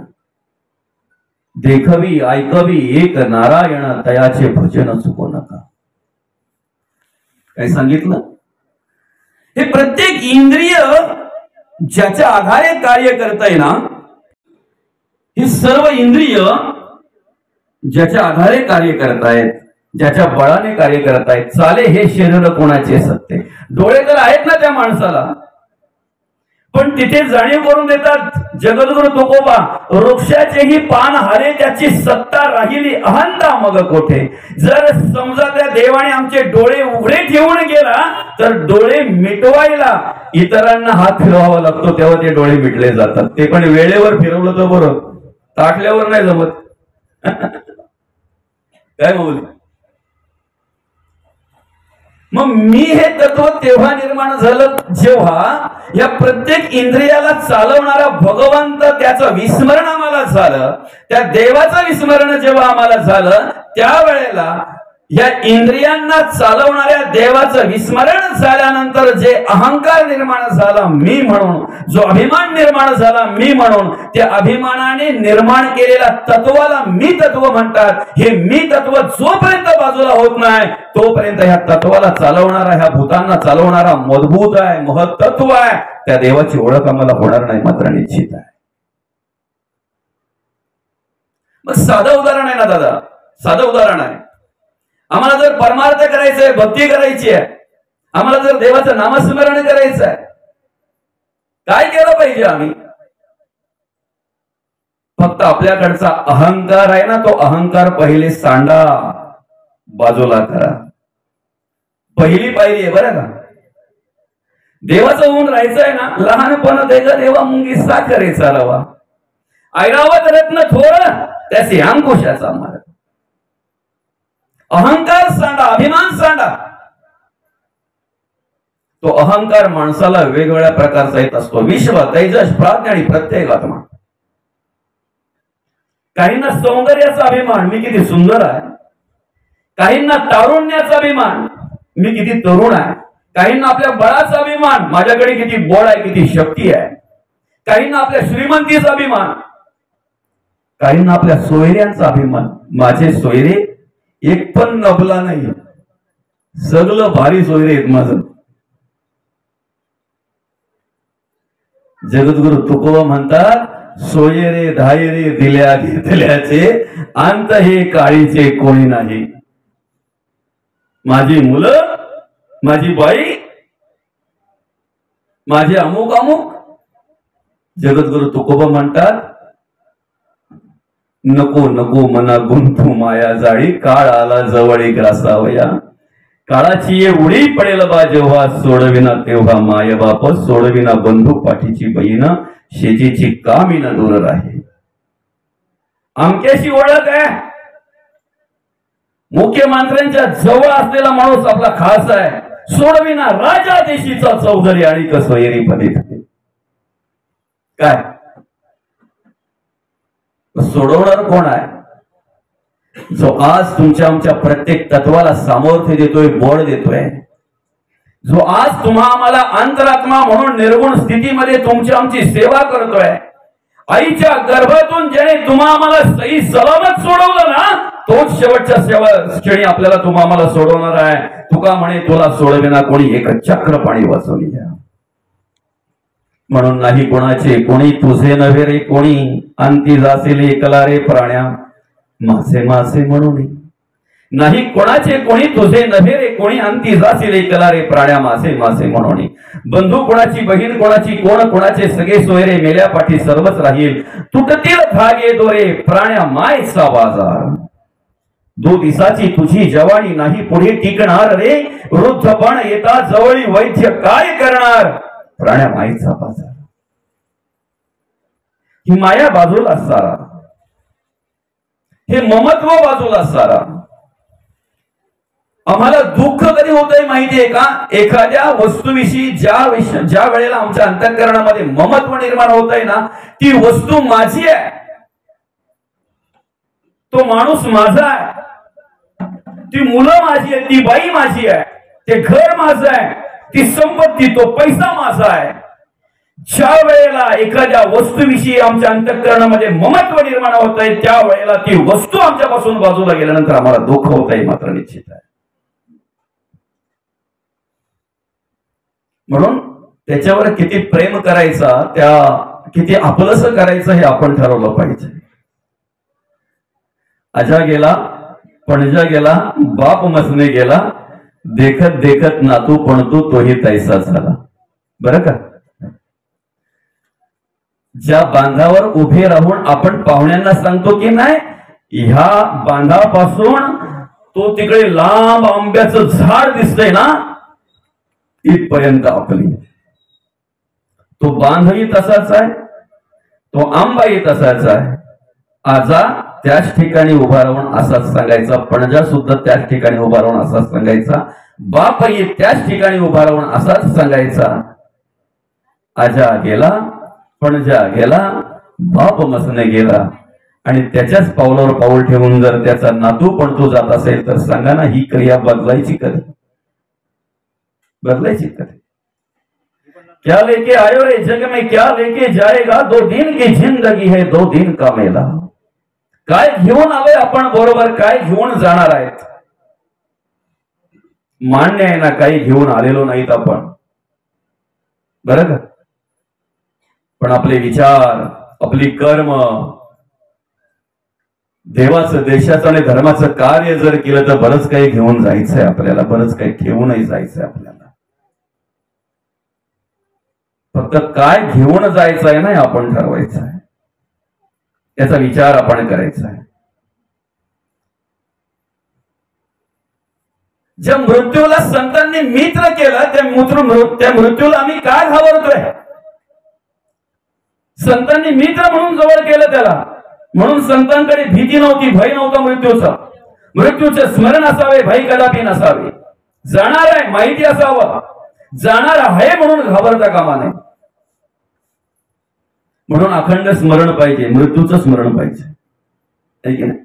देखवी ऐकवी एक नारायण, तयाचे भजन चुको नका. काय सांगितलं? हे प्रत्येक इंद्रिय ज्याच्या आधारे कार्य करताय ना, ही सर्व इंद्रिय ज्याच्या आधारे कार्य करतायत, ज्याच्या बळाने कार्य करतायत. चाले हे शरीर कोणाचे सत्य. डोळे तर आहेत ना त्या माणसाला, पण तिथे जाणीव करून देतात जगद्गुरु तुकोबा, वृक्षाचेही पान हारे, त्याची सत्ता राहिली अहंता मग कोठे. जर समजा त्या देवाने आमचे डोळे उघडे ठेवून गेला, तर डोळे मिटवायला इतरांना हात फिरवावा लागतो, तेव्हा ते डोळे मिटले जातात. ते पण वेळेवर फिरवलं तर बरं, टाकल्यावर नाही जमत. काय बोल? मग मी हे तत्व तेव्हा निर्माण झालं जेव्हा या प्रत्येक इंद्रियाला चालवणारा भगवंत, त्याचं विस्मरण आम्हाला झालं. त्या देवाचं विस्मरण जेव्हा आम्हाला झालं, त्यावेळेला या इंद्रियांना चालवणाऱ्या देवाचं विस्मरण झाल्यानंतर जे अहंकार निर्माण झाला मी म्हणून, जो अभिमान निर्माण झाला मी म्हणून, त्या अभिमानाने निर्माण केलेल्या तत्वाला मी तत्व म्हणतात. हे मी तत्व जोपर्यंत बाजूला होत नाही, तोपर्यंत ह्या तत्वाला चालवणारा, ह्या भूतांना चालवणारा मजबूत आहे, महत्त्व आहे, त्या देवाची ओळख आम्हाला होणार नाही, मात्र निश्चित आहे. मग साधं उदाहरण आहे ना दादा, साधं उदाहरण आहे. आम्हाला जर परमार्थ करायचंय, भक्ती करायची आहे, आम्हाला जर देवाचं नामस्मरण करायचं आहे, काय केलं पाहिजे? आम्ही फक्त आपल्याकडचा अहंकार आहे ना, तो अहंकार पहिले सांडा, बाजूला करा. पहिली पायरी आहे बरं का. देवाचं होऊन राहायचंय ना, लहानपण देगा देवा मुंगी साखरे चालवा, ऐरावत रत्न थोर त्याचे अंकुशाचा मार्ग. अहंकार सांडा, अभिमान सांडा. तो अहंकार माणसाला वेगवेगळ्या प्रकारचा येत असतो. विश्व, तेजस, प्राज्ञा आणि प्रत्येक आत्मा. काहींना सौंदर्याचा अभिमान, मी किती सुंदर आहे. काहींना तारुण्याचा अभिमान, मी किती तरुण आहे. काहींना आपल्या बळाचा अभिमान, माझ्याकडे किती बळ आहे, किती शक्ती आहे. काहींना आपल्या श्रीमंतीचा अभिमान, काहींना आपल्या सोयऱ्यांचा अभिमान. माझे सोयरे एक पण नबला नाही, सगळं भारी सोयरे आहेत माझं. जगद्गुरु तुकोबा म्हणतात, सोयरे धायरे दिल्या घेतल्याचे अंत हे काळीचे कोणी नाही. माझी मुलं, माझी बाई, माझे अमुक अमुक. जगद्गुरु तुकोबा म्हणतात, नको नको मना गुंतू माया जाळी, काळ आला जवळ ग्रासावया. काळाची ये उडी पडेल बा जेव्हा, सोडविना तेव्हा माय बाप, सोडविना बंधू पाठीची बहीण, शेतीची कामीन दूर राही. अमक्याशी ओळख आहे, मुख्यमंत्र्यांच्या जवळ असलेला माणूस आपला खास आहे. सोडविना राजा देशीचा चौधरी आणि कसोयरी पदी. काय सोडवणार कोण आहे? जो आज तुमच्या आमच्या प्रत्येक तत्वाला सामर्थ्य देतोय, बळ देतोय. जो आज तुम्हा आम्हाला अंतरात्मा म्हणून निर्गुण स्थितीमध्ये तुमच्या आमची सेवा करतोय. आईच्या गर्भातून ज्याने तुम्हा आम्हाला सही सलामत सोडवलं ना, तोच शेवटच्या क्षणी आपल्याला तुम्हा आम्हाला सोडवणार आहे. तुका म्हणे, तुला सोडविना कोणी एक चक्र पाणी वाचवली. म्हणून नाही कोणाचे कोणी, तुझे नव्हे रे कोणी, अंती जासील एकला रे प्राण्या, मासे मासे म्हणून. नाही कोणाचे कोणी, तुझे नव्हे रे कोणी, अंती जासील एकला रे प्राण्या, मासे मासे म्हणून. बंधू कोणाची, बहीण कोणाची, कोण कोणाचे, सगळे सोयरे मेल्या पाठी सर्वच राहील. तुटतील धागे दोरे, प्राण्या मायचा बाजार. 2 दिवसाची तुझी जवानी नाही पुढे टिकणार रे, वृद्धपण येता जवळी वैद्य काय करणार, प्राण्या माईचा बाजार. ही माया बाजूला सारा, हे ममत्व बाजूला सारा. आम्हाला दुःख कधी होतंय माहितीये का? एखाद्या वस्तूविषयी ज्या वेळेला आमच्या अंतःकरणामध्ये ममत्व निर्माण होत आहे ना, ती वस्तू माझी आहे, तो माणूस माझा आहे, ती मुलं माझी आहे, ती बाई माझी आहे, ते घर माझं आहे, ती संपत्ती, तो पैसा माझा आहे. ज्या वेळेला एखाद्या वस्तूविषयी आमच्या अंतःकरणामध्ये ममत्व निर्माण होत आहे, त्या वेळेला ती वस्तू आमच्यापासून बाजूला गेल्यानंतर आम्हाला दुःख होत आहे, मात्र निश्चित आहे. म्हणून त्याच्यावर किती प्रेम करायचा, किती आपलंस करायचं हे आपण ठरवलं पाहिजे. आजा गेला, पणजा गेला, बाप मसने गेला, देखत देखत नातू पणतू तोही तैसा झाला. बरं का? ज्या बांधावर उभे राहून आपण पाहुण्यांना सांगतो की नाही, ह्या बांधापासून तो तिकडे लांब आंब्याचं झाड दिसतंय ना, इथपर्यंत आपली. तो बांधही तसाच आहे, तो आंबाही तसाच आहे. आजा त्याच ठिकाणी उभा राहून असाच सांगायचा, पणजा सुद्धा त्याच ठिकाणी उभा राहून असाच सांगायचा, बापही त्याच ठिकाणी उभा राहून असाच सांगायचा. आजा गेला, पणजा गेला, बाप मसने गेला. आणि त्याच्याच पावलावर पाऊल ठेवून जर त्याचा नातू पण तो जात असेल तर सांगा ना, ही क्रिया बदलायची कधी? बदलायची कधी? क्या लेके आयो रे जग में, क्या लेके जाएगा, 2 दिन की जिंदगी है, 2 दिन का मेला. काय घेऊन आलोय आपण, बरोबर काय घेऊन जाणार आहेत? मान्य आहे ना, काही घेऊन आलेलो नाहीत आपण, बरं का? पण आपले विचार, आपली कर्म, देवाचं, देशाचं आणि धर्माचं कार्य जर केलं तर बरंच काही घेऊन जायचंय आपल्याला, बरंच काही ठेवूनही जायचंय आपल्याला. फक्त काय घेऊन जायचं आहे ना, आपण ठरवायचं आहे, त्याचा विचार आपण करायचा आहे. ज्या मृत्यूला संतांनी मित्र केलं, त्या मृत्यूला आम्ही काय घाबरतोय? संतांनी मित्र म्हणून जवळ केलं त्याला. म्हणून संतांकडे भीती नव्हती, भय नव्हता मृत्यूचा. मृत्यूचे स्मरण असावे, भय कदापि नसावे. जाणार आहे माहिती असावं, जाणार आहे म्हणून घाबरता कामा नये. म्हणून अखंड स्मरण पाहिजे, मृत्यूचं स्मरण पाहिजे, है की नाही.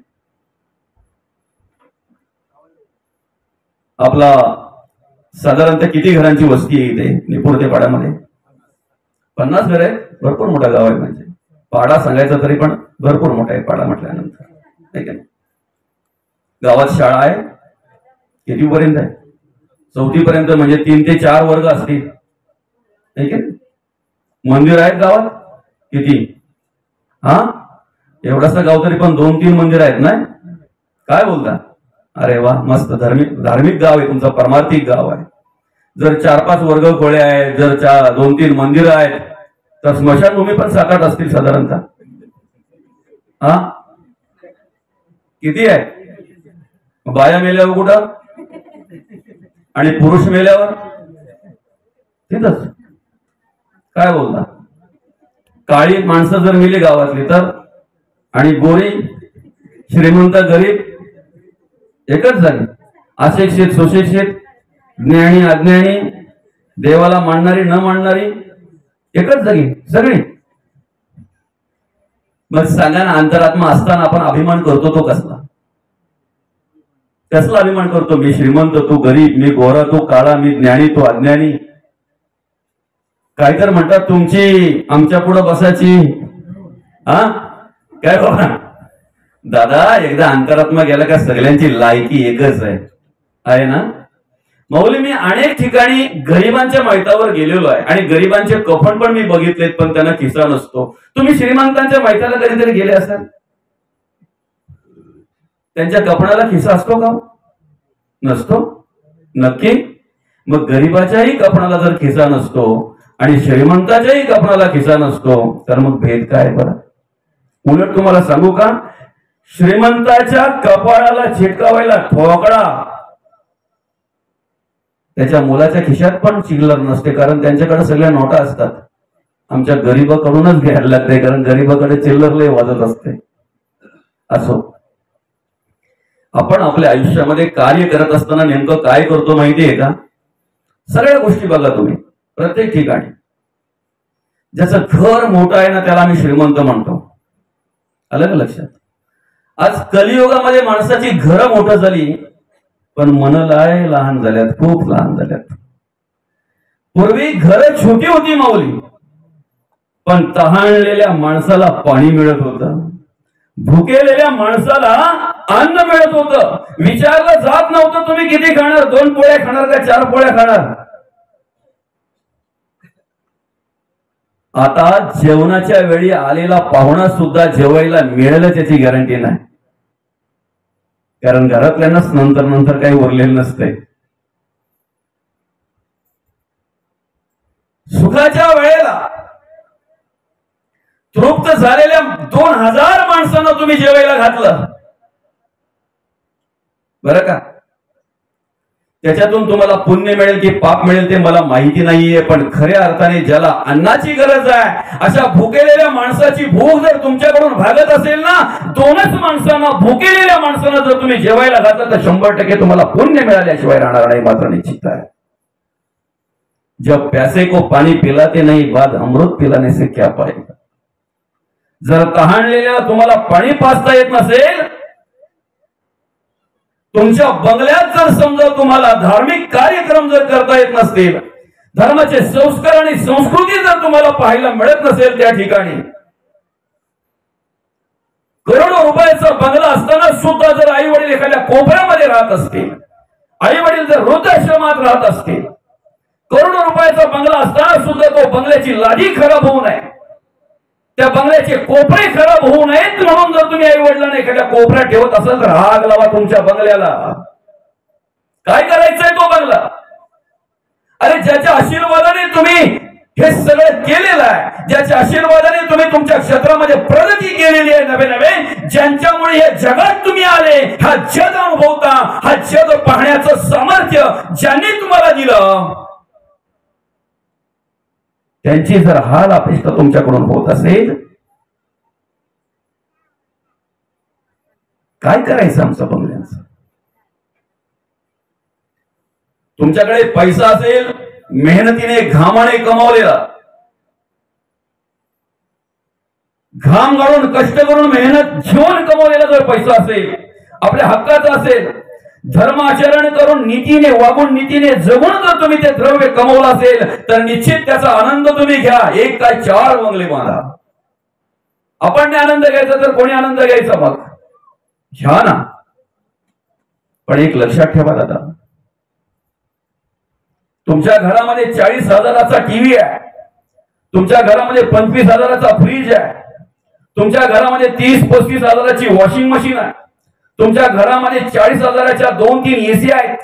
आपला साधारणतः किती घरांची वस्ती आहे इथे निपुर्ते पाड्यामध्ये? 50 घर आहेत. भरपूर मोठा गाव आहे. म्हणजे पाडा सांगायचा तरी पण भरपूर मोठा आहे पाडा म्हटल्यानंतर, है की नाही. गावात शाळा आहे किती पर्यंत आहे? 4थी पर्यंत, म्हणजे 3 ते 4 वर्ग असतील, है की नाही. मंदिर आहेत गावात किती? एवढासा गाव तरी पण 2-3 मंदिर आहेत ना. काय बोलता? अरे वा, मस्त धार्मिक गाव आहे तुमचं, परमार्थिक गाव आहे. जर 4-5 वर्ग खोळे आहेत, जर 2-3 मंदिर आहेत, तर स्मशानभूमी पण 7-8 असतील साधारणतः. किती आहे? बाया मेल्यावर कुठं आणि पुरुष मेल्यावर तिथंच. काय बोलता? काळी माणसं जर मेली गावातली तर, आणि गोरी श्रीमंत गरीब एकच झाली. अशिक्षित सुशिक्षित, ज्ञानी अज्ञानी, देवाला मानणारी न मानणारी एकच जागी सगळी. मग सांगा ना, अंतरात्मा असताना आपण अभिमान करतो तो कसला? कसला अभिमान करतो? मी श्रीमंत, तू गरीब, मी गोरा, तू काळा, मी ज्ञानी, तू अज्ञानी. काय तर म्हणतात तुमची आमच्या पुढं बसायची. काय बाबा दादा, एकदा अंतरात्मा गेला का सगळ्यांची लायकी एकच आहे ना. मौली, मी अनेक ठिकाणी गरिबांच्या मैतावर गेलेलो आहे आणि गरिबांचे कफन पण मी बघितलेत, पण त्यांना खिसा नसतो. तुम्ही श्रीमंतांच्या मैताला कधीतरी गेले असाल, त्यांच्या कफनाला खिसा असतो का? नसतो. नक्की. मग गरिबाच्याही कफनाला जर खिसा नसतो आणि श्रीमंताच्याही कफनाला खिसा नसतो, तर मग भेद काय बरं? उलट तुम्हाला सांगू का, श्रीमंताच्या कपाळाला चिटकावायला ठोकळा त्याच्या मुलाच्या खिशात पण चिल्लर नसते, कारण त्यांच्याकडे सगळ्या नोटा असतात. आमच्या गरीबाकडूनच घ्यायला लागते, कारण गरीबाकडे चिल्लर लय वाजत असते. असो, आपण आपल्या आयुष्यामध्ये कार्य करत असताना नेमकं काय करतो माहितीये का? सगळ्या गोष्टी बघा तुम्ही, प्रत्येक ठिकाणी ज्याचं घर मोठं आहे ना त्याला आम्ही श्रीमंत म्हणतो. अलग लक्षात. आज कलियुगामध्ये माणसाची घरं मोठं झाली, पण मन लहान झाल्यात, खूप लहान झाल्यात. पूर्वी घरं छोटी होती माऊली, पण तहानलेल्या माणसाला पाणी मिळत होतं, भुकेलेल्या माणसाला अन्न मिळत होतं. विचारलं जात नव्हतं तुम्ही किती खाणार, 2 पोळ्या खाणार का 4 पोळ्या खाणार. आता जेवणाच्या वेळी आलेला पाहुणा सुद्धा जेवायला मिळेल त्याची गॅरंटी नाही, कारण घरातल्यांनाच नंतर काही उरलेलं नसतंय. सुखाच्या वेळेला तृप्त झालेल्या 2000 माणसांना तुम्ही जेवायला घातलं बरं का. त्याच्यातून तुम्हाला पुण्य मिळेल की पाप मिळेल ते मला माहिती नाहीये, पण खऱ्या अर्थाने ज्याला अन्नाची गरज आहे अशा भुकेलेल्या माणसाची भूक जर तुमच्याकडून भागत असेल ना, 2च माणसांना, भुकेलेल्या माणसांना जर तुम्ही जेवायला घातलं तर 100% तुम्हाला पुण्य मिळाल्याशिवाय राहणार नाही, मात्र निश्चित आहे. जब प्यासे को पाणी पिलाते नाही, बाद अमृत पिलाने से क्या पाएगा. जर तहानलेल्या तुम्हाला पाणी पाजता येत नसेल, तुमच्या बंगल्यात जर समजा तुम्हाला धार्मिक कार्यक्रम जर करता येत नसतील, धर्माचे संस्कार आणि संस्कृती जर तुम्हाला पाहायला मिळत नसेल, त्या ठिकाणी करोडो रुपयाचा बंगला असताना सुद्धा जर आई वडील एखाद्या कोपऱ्यामध्ये राहत असतील, आई वडील जर वृद्धाश्रमात राहत असतील, करोडो रुपयाचा बंगला असताना सुद्धा तो बंगल्याची लादी खराब होऊ नये, त्या बंगल्याचे कोपरे खराब होऊ नयेत म्हणून जर तुम्ही आई वडिलांना एखाद्या कोपऱ्यात ठेवत असाल तर आग लावा तुमच्या बंगल्याला. काय करायचंय तो बंगला? अरे ज्याच्या आशीर्वादाने तुम्ही हे सगळं केलेलं आहे, ज्याच्या आशीर्वादाने तुम्ही तुमच्या क्षेत्रामध्ये प्रगती केलेली आहे नवे, ज्यांच्यामुळे या जगात तुम्ही आले, हा जग अनुभवता, हा जग पाहण्याचं सामर्थ्य ज्यांनी तुम्हाला दिलं, त्यांची जर हाल अपेक्षा तुमच्याकडून होत असेल काय करायचं आमचं बंगल्यांचं? तुमच्याकडे पैसा असेल, मेहनतीने घामाने कमावलेला, घाम गाळून कष्ट करून मेहनत घेऊन कमवलेला जर पैसा असेल, आपल्या हक्काचा असेल, धर्माचरण करून नीतीने वागून नीतीने जगून जर तुम्ही ते द्रव्य कमवलं असेल तर निश्चित त्याचा आनंद तुम्ही घ्या. एक काय 4 बंगले बांधा. आपण आनंद घ्यायचा तर कोणी आनंद घ्यायचा? मग घ्या ना. पण एक लक्षात ठेवा दादा, तुमच्या घरामध्ये 40,000चा टीव्ही आहे, तुमच्या घरामध्ये 25,000चा फ्रीज आहे, तुमच्या घरामध्ये 30-35 हजाराची वॉशिंग मशीन आहे, तुमच्या घरामध्ये 40,000च्या 2-3 एसी आहेत,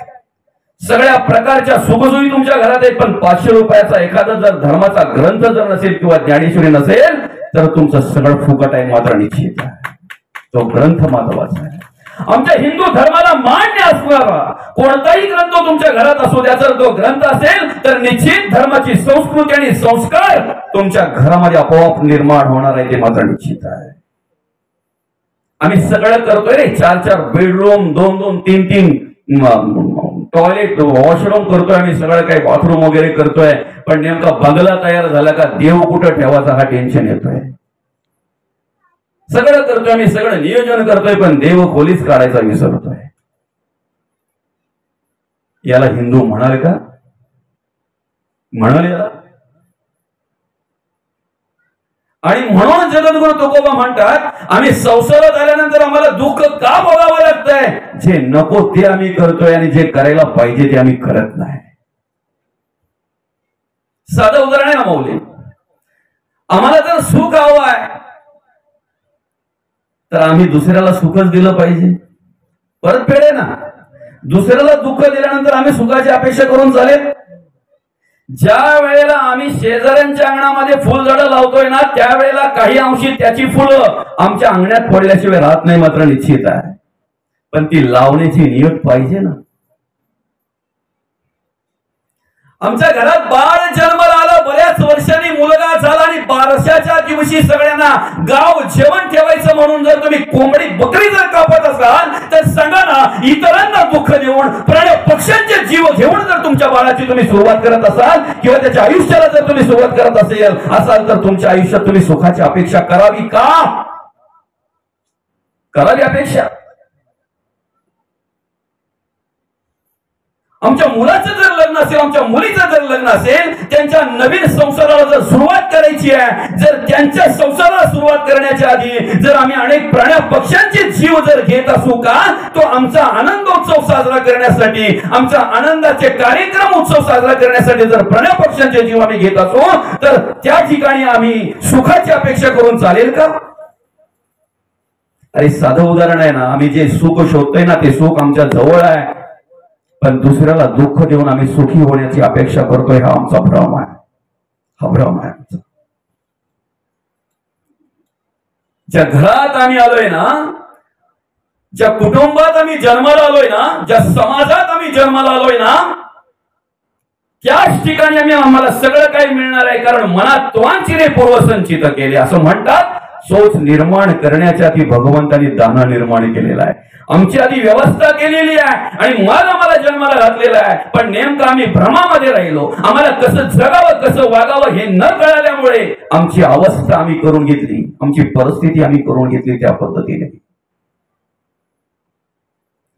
सगळ्या प्रकारच्या सुखसोयी तुमच्या घरात आहेत. पण 500 रुपयाचा एखादा जर धर्माचा ग्रंथ जर नसेल किंवा ज्ञानेश्वरी नसेल तर तुमचं सगळं फुकट आहे मात्र निश्चित आहे. तो ग्रंथ महत्वाचा आहे. आमच्या हिंदू धर्माला मान्य असणारा कोणताही ग्रंथ तुमच्या घरात असू द्या, जर तो ग्रंथ असेल तर निश्चित धर्माची संस्कृती आणि संस्कार तुमच्या घरामध्ये आपोआप निर्माण होणार आहे, ते मात्र निश्चित आहे. आम्ही सगळं करतोय रे, 4-4 बेडरूम, 2-2, 3-3 टॉयलेट, वॉशरूम करतोय आम्ही, सगळं काही बाथरूम वगैरे करतोय. पण नेमका बंगला तयार झाला का देव कुठं ठेवायचा हा टेन्शन येतोय. सगळं करतोय आम्ही, सगळं नियोजन करतोय, पण देव खोलीच काढायचा विसरतोय. याला हिंदू म्हणाल का? म्हणाल याला? आणि म्हणून जगद्गुरु तुकोबा म्हणतात, आम्ही संसारात आल्यानंतर आम्हाला दुःख का भोगावं लागतंय? जे नको ते आम्ही करतोय आणि जे करायला पाहिजे ते आम्ही करत नाही. साधं उदाहरण आहे ना मौली, आम्हाला जर सुख हवं आहे तर आम्ही दुसऱ्याला सुखच दिलं पाहिजे. परत फेड आहे ना. दुसऱ्याला दुःख दिल्यानंतर आम्ही सुखाची अपेक्षा करून चालेल? ज्या वेळेला आम्ही शेजाऱ्यांच्या अंगणामध्ये फुलझाडं लावतोय ना, त्यावेळेला काही अंशी त्याची फुलं आमच्या अंगणात पडल्याशिवाय राहत नाही मात्र निश्चित आहे. पण ती लावण्याची नियत पाहिजे ना. आमच्या घरात बाळ जन्माला आलं, बऱ्याच वर्षांनी मुलगा झाला आणि 12च्या दिवशी सगळ्यांना गाव जेवण ठेवायचं म्हणून जर तुम्ही कोंबडी बकरी जर कापत असाल तर सांगा ना, इतरांना दुःख देऊन प्राणी पक्ष्यांचे जीव घेऊन जर तुमच्या बाळाची तुम्ही सुरुवात करत असाल किंवा त्याच्या आयुष्याला जर तुम्ही सुरुवात करत असाल तर तुमच्या आयुष्यात तुम्ही सुखाची अपेक्षा करावी का? करावी अपेक्षा? आमच्या मुलाचं जर लग्न असेल, आमच्या मुलीचं जर लग्न असेल, त्यांच्या नवीन संसाराला जर सुरुवात करायची आहे, जर त्यांच्या संसाराला सुरुवात करण्याच्या आधी जर आम्ही अनेक प्राण्या पक्ष्यांचे जीव जर घेत असू का, तो आमचा आनंदोत्सव साजरा करण्यासाठी, आमच्या आनंदाचे कार्यक्रम उत्सव साजरा करण्यासाठी जर प्राण्या पक्ष्यांचे जीव आम्ही घेत असू तर त्या ठिकाणी आम्ही सुखाची अपेक्षा करून चालेल का? अरे साधं उदाहरण आहे ना. आम्ही जे सुख शोधतोय ना ते सुख आमच्या जवळ आहे, पण दुसऱ्याला दुःख देऊन आम्ही सुखी होण्याची अपेक्षा करतोय, हा आमचा भ्रम आहे. हा भ्रम आहे. ज्या घरात आम्ही आलोय ना, ज्या कुटुंबात आम्ही जन्माला आलोय ना, ज्या समाजात आम्ही जन्माला आलोय ना, त्याच ठिकाणी आम्हाला सगळं काही मिळणार आहे. कारण मनात त्वांचिरे पूर्वसंचित केले असं म्हणतात. सोच निर्माण करण्याच्या आधी भगवंतांनी दाना निर्माण केलेला आहे. आमची आधी व्यवस्था केलेली आहे आणि मग आम्हाला जन्माला घातलेला आहे. पण नेमकं आम्ही भ्रमामध्ये राहिलो. आम्हाला कसं जगावं कसं वागावं हे न कळाल्यामुळे आमची अवस्था आम्ही करून घेतली, आमची परिस्थिती आम्ही करून घेतली त्या पद्धतीने.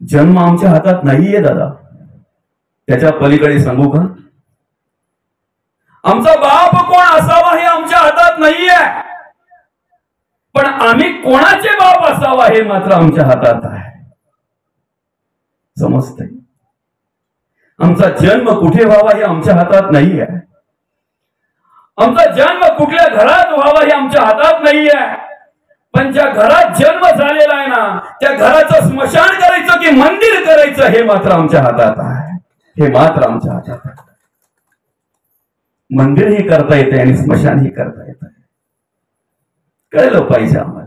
जन्म आमच्या हातात नाहीये दादा. त्याच्या पलीकडे सांगू का, आमचा बाप कोण असावा हे आमच्या हातात नाहीये, पण आम्ही कोणाचे बाप असावा हे मात्र आमच्या हातात आहे. समजतंय? आमचा जन्म कुठे व्हावा हे आमच्या हातात नाही आहे. आमचा जन्म कुठल्या घरात व्हावा हे आमच्या हातात नाही आहे. पण ज्या घरात जन्म झालेला आहे ना, त्या घराचं स्मशान करायचं की मंदिर करायचं हे मात्र आमच्या हातात आहे. हे मात्र आमच्या हातात आहे. मंदिरही करता येते आणि स्मशानही करता येते. कळलं पाहिजे आम्हाला.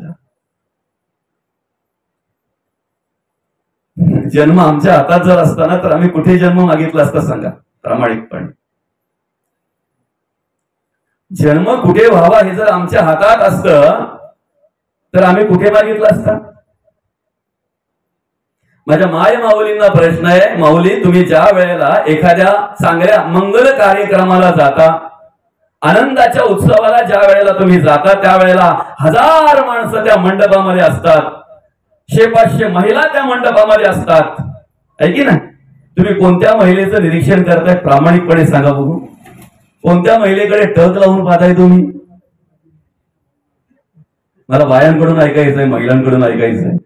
जन्म आमच्या हातात जर असताना तर आम्ही कुठे जन्म मागितला असता सांगा प्रामाणिकपणे. जन्म कुठे व्हावा हे जर आमच्या हातात असतं तर आम्ही कुठे मागितलं असतं? माझ्या माय माऊलींना प्रश्न आहे, माऊली तुम्ही ज्या वेळेला एखाद्या चांगल्या मंगल कार्यक्रमाला जाता, आनंदाच्या उत्सवाला ज्या वेळेला तुम्ही जाता, त्यावेळेला हजार माणसं त्या मंडपामध्ये असतात, 500 महिला त्या मंडपामध्ये असतात, आहे की नाही? तुम्ही कोणत्या महिलेचं निरीक्षण करताय? प्रामाणिकपणे सांगा बघू, कोणत्या महिलेकडे टक लावून पाहताय तुम्ही? मला बायांकडून ऐकायचंय, महिलांकडून ऐकायचंय.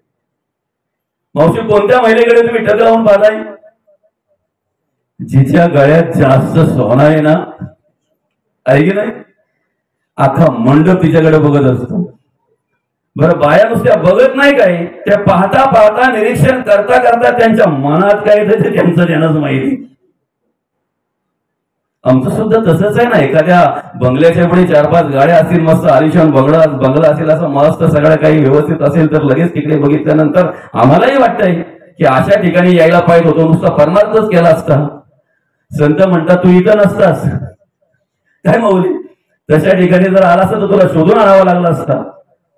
मावशी, कोणत्या महिलेकडे तुम्ही टक लावून पाहताय? जिच्या गळ्यात जास्त सोनं आहे ना, आहे की नाही? अख्खा मंडप तिच्याकडे बघत असतो. बरं, बाया नुसत्या बघत नाही काय, त्या पाहता पाहता निरीक्षण करता करता त्यांच्या मनात काय येतं त्यांचं त्यांनाच माहिती. आमचं सुद्धा तसंच आहे ना. एखाद्या बंगल्याच्या पुढे 4-5 गाड्या असतील, मस्त आलिशान बंगला असेल, असं मस्त सगळं काही व्यवस्थित असेल, तर लगेच तिकडे बघितल्यानंतर आम्हालाही वाटतंय की अशा ठिकाणी यायला पाहिजे होतो, नुसता परमार्थच केला असता. संत म्हणतात तू इथं नसतास काय माऊली, तशा ठिकाणी जर आला असता तर तुला शोधून आणावा लागला असता.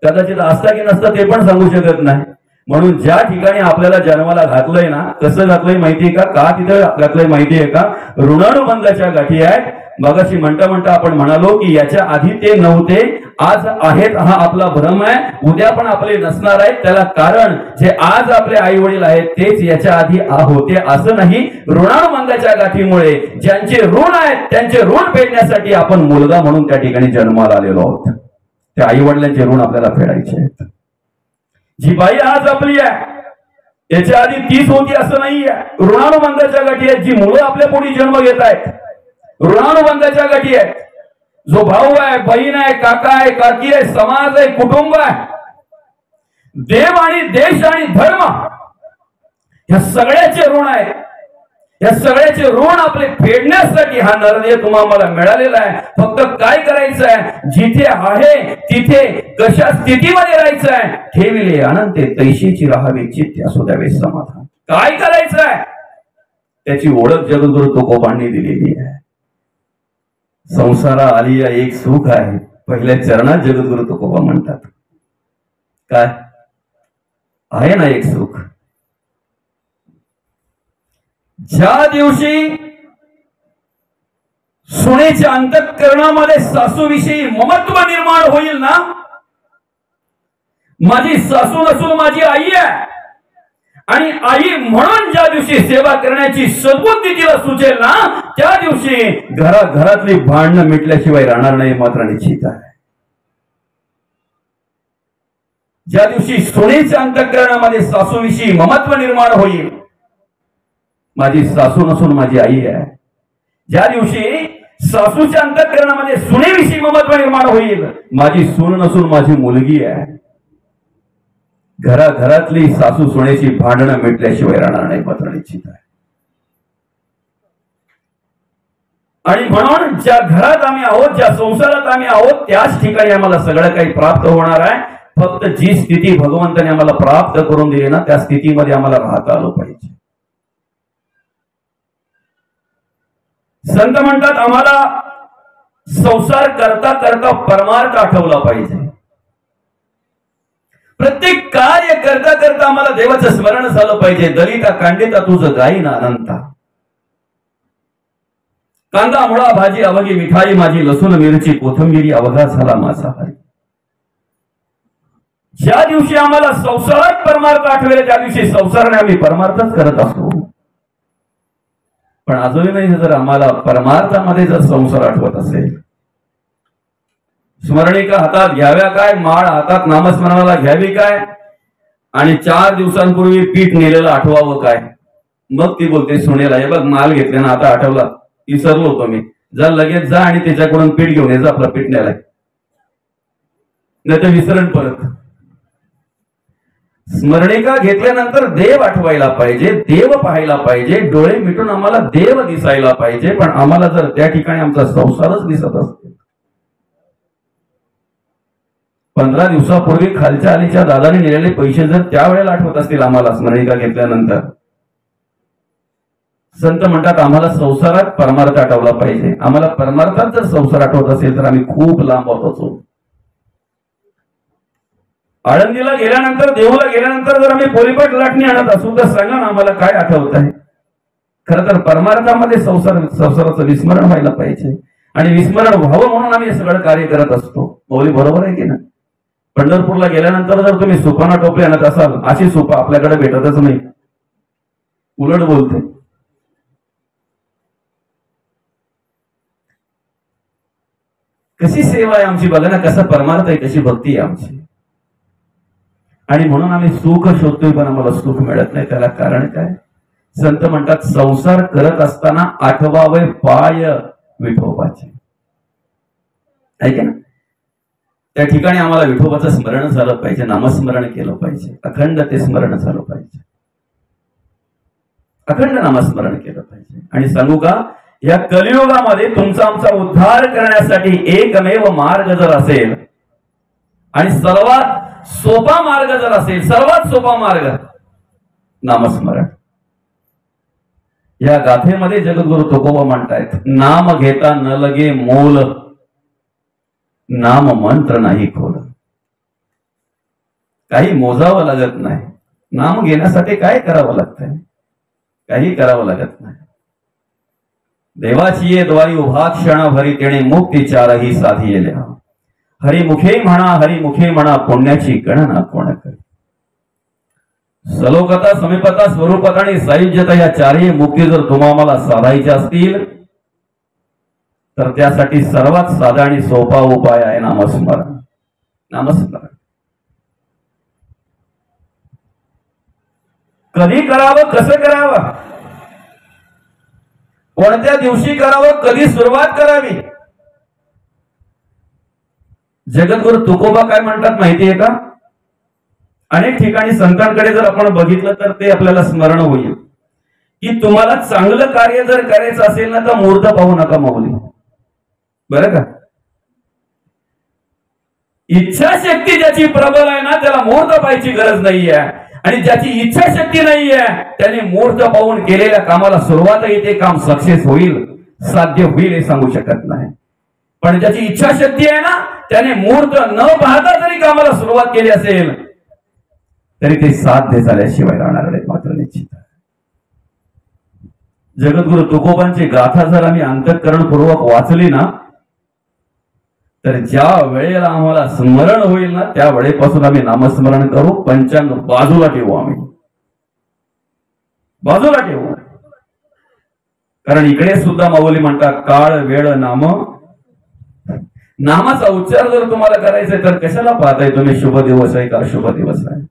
कदाचित असता की नसता ते पण सांगू शकत नाही. म्हणून ज्या ठिकाणी आपल्याला जन्माला घातलंय ना, कसं घातलंय माहितीये का तिथं घातलंय माहितीये का? ऋणानुबंधाच्या गाठी आहेत. मगाशी म्हणता आपण म्हणालो की याच्या आधी ते नव्हते, आज आहेत, हा आपला भ्रम आहे. उद्या पण आपले नसणार आहेत. त्याला कारण जे आज आपले आई वडील आहेत तेच याच्या आधी होते असं नाही. ऋणानुबंधाच्या गाठीमुळे ज्यांचे ऋण आहेत त्यांचे ऋण फेडण्यासाठी आपण मुलगा म्हणून त्या ठिकाणी जन्माला आलेलो आहोत. त्या आई वडिलांचे ऋण आपल्याला फेडायचे आहेत. जी बाई आज आपली आहे याच्या आधी तीच होती असं नाहीये. ऋणानुबंधाच्या गाठी आहेत. जी मुलं आपल्या पोटी जन्म घेत आहेत ऋणानुबंधाच्या गाठी आहेत. जो भाऊ आहे, बहीण आहे, काका आहे, काकी आहे, समाज आहे, कुटुंब आहे, देव आणि देश आणि धर्म, या सगळ्याचे ऋण आहे. या सगळ्याचे ऋण आपले फेडण्यासाठी हा नरदेह तुम्हाला मिळालेला आहे. फक्त काय करायचं आहे? जिथे आहे तिथे कशा स्थितीमध्ये राहायचं आहे? ठेविले अनंते तैशीची राहावे चित्त असो द्यावे समाधान. काय करायचं आहे त्याची ओळख जगद्गुरु तुकोबांनी दिलेली आहे. संसारा आलिया एक सुख आहे, पहिल्या चरणात जगद्गुरु तुकोबा म्हणतात. काय आहे ना एक सुख? ज्या दिवशी सुनेच्या अंतःकरणामध्ये सासूविषयी ममत्व निर्माण होईल ना, माझी सासू नसून माझी आई आहे, आणि आई म्हणून ज्या दिवशी सेवा करण्याची सद्बुद्धी तिला सुचेल ना, त्या दिवशी घराघरातली भांडणं मिटल्याशिवाय राहणार नाही मात्र निश्चित आहे. ज्या दिवशी सुनेच्या अंतःकरणामध्ये सासूविषयी ममत्व निर्माण होईल, माझी सासू नसून माझी आई आहे. ज्या दिवशी सासूच्या अंतःकरणामध्ये सुनेविषयी ममत्व निर्माण होईल, माझी सून नसून माझी मुलगी आहे. घराघरातली सासू सुनेची भांडणं मिटल्याशिवाय राहणार नाही मात्र निश्चित आहे. आणि म्हणून ज्या घरात आम्ही आहोत, ज्या संसारात आम्ही आहोत, त्याच ठिकाणी आम्हाला सगळं काही प्राप्त होणार आहे. फक्त जी स्थिती भगवंताने आम्हाला प्राप्त करून दिली ना, त्या स्थितीमध्ये आम्हाला राहता आलं पाहिजे. संत म्हणतात आम्हाला संसार करता करता परमार्थ आठवला पाहिजे. प्रत्येक कार्य करता करता आम्हाला देवाचं स्मरण झालं पाहिजे. दलिता कांडिता तुझं गाईन अनंता, कांदा मुळा भाजी अवघी मिठाई माझी, लसूण मिरची कोथिंबिरी अवघा झाला मांसाहारी. ज्या दिवशी आम्हाला संसारात परमार्थ आठवेल त्या दिवशी संसाराने आम्ही परमार्थच करत असतो. पण अजूनही जर आम्हाला परमार्थामध्ये जर संसार आठवत असेल, स्मरणिका हातात घ्याव्या काय, माळ हातात नामस्मरणाला घ्यावी काय, आणि 4 दिवसांपूर्वी पीठ नेलेलं आठवावं काय. मग ती बोलते सुनेला, हे बघ माल घेतले ना, आता आठवला, विसरलो होतो मी, जा लगेच जा आणि त्याच्याकडून पीठ घेऊन ये, जा आपला पीठ नेलाय, नाही तर विसरण परत. स्मरणिका घेतल्यानंतर देव आठवायला पाहिजे, देव पाहायला पाहिजे, डोळे मिटून आम्हाला देव दिसायला पाहिजे. पण आम्हाला जर त्या ठिकाणी आमचा संसारच दिसत असेल, 15 दिवसापूर्वी खालच्या आलीच्या दादाने नेलेले पैसे जर त्यावेळेला आठवत असतील आम्हाला स्मरणिका घेतल्यानंतर, संत म्हणतात आम्हाला संसारात परमार्थ आठवला पाहिजे. आम्हाला परमार्थात जर संसार आठवत असेल तर आम्ही खूप लांब आहोत. आळंदीला गेल्यानंतर, देऊला गेल्यानंतर जर आम्ही पोलीपाट लाटणी आणत असू तर सांगा ना आम्हाला काय आठवत आहे. खरं तर परमार्थामध्ये संसाराचं विस्मरण व्हायला पाहिजे आणि विस्मरण व्हावं म्हणून आम्ही हे सगळं कार्य करत असतो. मौली बरोबर आहे की ना? पंढरपूरला गेल्यानंतर जर तुम्ही सुपाना टोपली आणत असाल, अशी सुपा आपल्याकडे भेटतच नाही, उलट बोलते. कशी सेवा आहे आमची बघा ना, कसा परमार्थ आहे, कशी भक्ती आहे आमची. आणि म्हणून आम्ही सुख शोधतोय पण आम्हाला सुख मिळत नाही. त्याला कारण काय? संत म्हणतात संसार करत असताना आठवावे पाय विठोबाचे. ऐके ना, त्या ठिकाणी आम्हाला विठोबाचं स्मरण झालं पाहिजे, नामस्मरण केलं पाहिजे, अखंड ते स्मरण झालं पाहिजे, अखंड नामस्मरण केलं पाहिजे. आणि सांगू का, या कलियुगामध्ये तुमचा आमचा उद्धार करण्यासाठी एकमेव मार्ग जर असेल आणि सर्वात सोपा मार्ग जर असेल, सर्वात सोपा मार्ग नामस्मरण. या गाथेमध्ये जगद्गुरु तुकोबा म्हणतायत, नाम घेता न लगे मोल, नाम मंत्र नाही खोल. काही मोजावं लागत नाही. नाम घेण्यासाठी काय करावं लागतंय? काही करावं लागत नाही. देवाची ये द्वारी उभा क्षण भरी तेणे मुक्ती चारही साधियल्या. हरिमुखे म्हणा पुण्याची गणना कोण करी. सलोकता, समीपता, स्वरूपता आणि सायुज्यता या चारही मुक्ती जर तुम्हाला साधायच्या असतील तर त्यासाठी सर्वात साधा आणि सोपा उपाय आहे नामस्मरण. नामस्मरण कधी करावं, कसं करावं, कोणत्या दिवशी करावं, कधी सुरुवात करावी. जगद्गुरु तुकोबा काय म्हणतात माहितीये का? अनेक ठिकाणी संतांकडे जर आपण बघितलं तर ते आपल्याला स्मरण होईल की तुम्हाला चांगलं कार्य जर करायचं असेल ना तर मुहूर्त पाहू नका माऊली. बरं का? इच्छाशक्ती ज्याची प्रबल आहे ना त्याला मुहूर्त पाहायची गरज नाहीये, आणि ज्याची इच्छाशक्ती नाहीये त्याने मुहूर्त पाहून केलेल्या कामाला सुरुवात येते, काम सक्सेस होईल, साध्य होईल हे सांगू शकत नाही. पण ज्याची इच्छाशक्ती आहे ना त्याने मुहूर्त न पाहता जरी कामाला सुरुवात केली असेल तरी ते साध्य झाल्याशिवाय राहणार नाही, मात्र निश्चित. जगद्गुरु तुकोबांची गाथा जर आम्ही अंतःकरणपूर्वक वाचली ना तर ज्या वेळेला आम्हाला स्मरण होईल ना त्या वेळेपासून आम्ही नामस्मरण करू. पंचांग बाजूला ठेवू, आम्ही बाजूला ठेवू. कारण इकडे सुद्धा माऊली म्हणतात काळ वेळ नाम. नामाचा उच्चार जर तुम्हाला करायचा तर कशाला पाहताय तुम्ही शुभ दिवस आहे का अशुभ दिवस आहे?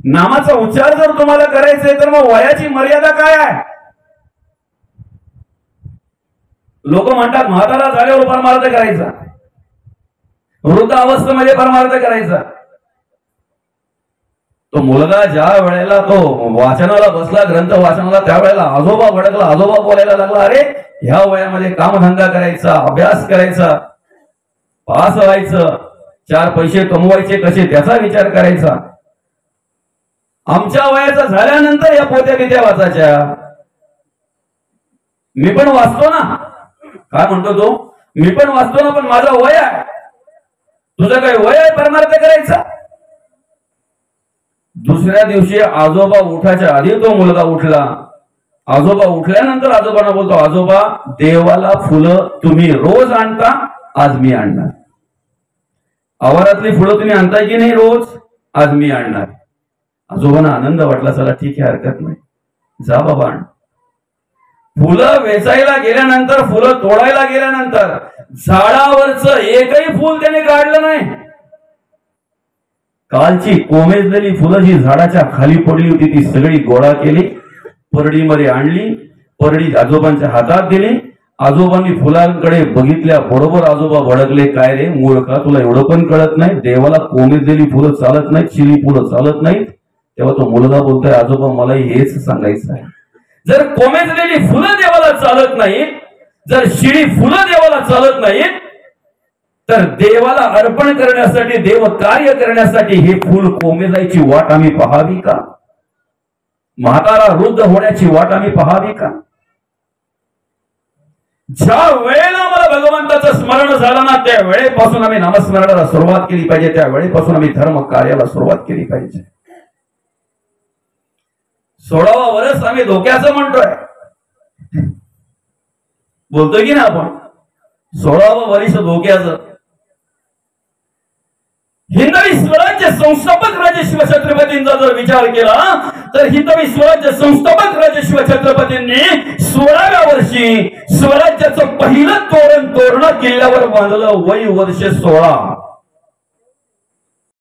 नामाचा उच्चार जर तुम्हाला करायचा तर मग वयाची मर्यादा काय आहे? लोक म्हणतात म्हातारा झाल्यावर परमार्थ करायचा, वृद्ध अवस्थेमध्ये परमार्थ करायचा. तो मुलगा ज्या वेळेला तो वाचनाला बसला, ग्रंथ वाचनाला, त्यावेळेला आजोबा भडकला, आजोबा बोलायला लागला, अरे ह्या वयामध्ये कामधंदा करायचा, अभ्यास करायचा, पास व्हायचं, चार पैसे कमवायचे कसे त्याचा विचार करायचा. आमच्या वयाचा झाल्यानंतर या पोत्या बित्या वाचायच्या. मी पण वाचतो ना, काय म्हणतो तो, मी पण वाचतो ना, पण माझा वय आहे. तुझं काय वय आहे परमार्थ करायचा? दुसऱ्या दिवशी आजोबा उठायच्या आधी तो मुलगा उठला. आजोबा उठल्यानंतर आजोबांना बोलतो, आजोबा देवाला फुलं तुम्ही रोज आणता, आज मी आणणार. आवारातली फुलं तुम्ही आणताय की नाही रोज? आज मी आणणार. आजोबांना आनंद वाटला, चला ठीक आहे हरकत नाही, जा बाबा आण. फुलं वेचायला गेल्यानंतर, फुलं तोडायला गेल्यानंतर झाडावरचं एकही फुल त्याने काढलं नाही. कालची कोमेजलेली फुलं जी झाडाच्या खाली पडली होती ती सगळी गोळा केली, परडीमध्ये आणली, परडी आजोबांच्या हातात दिली. आजोबांनी फुलांकडे बघितल्या बरोबर आजोबा भडकले, काय रे मूर्खा, तुला एवढं पण कळत नाही, देवाला कोमेजलेली फुलं चालत नाहीत, शिळी फुलं चालत नाहीत. तेव्हा तो मुलगा बोलतोय, आजोबा मला हेच सांगायचं आहे, जर कोमेजलेली फुलं देवाला चालत नाहीत, जर शिळी फुलं देवाला चालत नाहीत, तर देवाला अर्पण करण्यासाठी, देव कार्य करण्यासाठी हे फुल कोमेजायची वाट आम्ही पाहावी का? म्हातारा वृद्ध होण्याची वाट आम्ही पाहावी का? ज्या वेळेला मला भगवंताचं स्मरण झालं ना त्या वेळेपासून आम्ही नामस्मरणाला सुरुवात केली पाहिजे, त्या वेळेपासून आम्ही धर्म कार्याला सुरुवात केली पाहिजे. 16वा वर्ष आम्ही धोक्याचं म्हणतोय, बोलतोय की ना आपण 16वा वर्ष धोक्याचं. हिंदवी स्वराज्य संस्थापक राजे शिवछत्रपतींचा जर विचार केला तर हिंदवी स्वराज्य संस्थापक राजे शिवछत्रपतींनी 16व्या वर्षी स्वराज्याचं पहिलं तोरण तोरणा किल्ल्यावर बांधलं. वय वर्ष 16.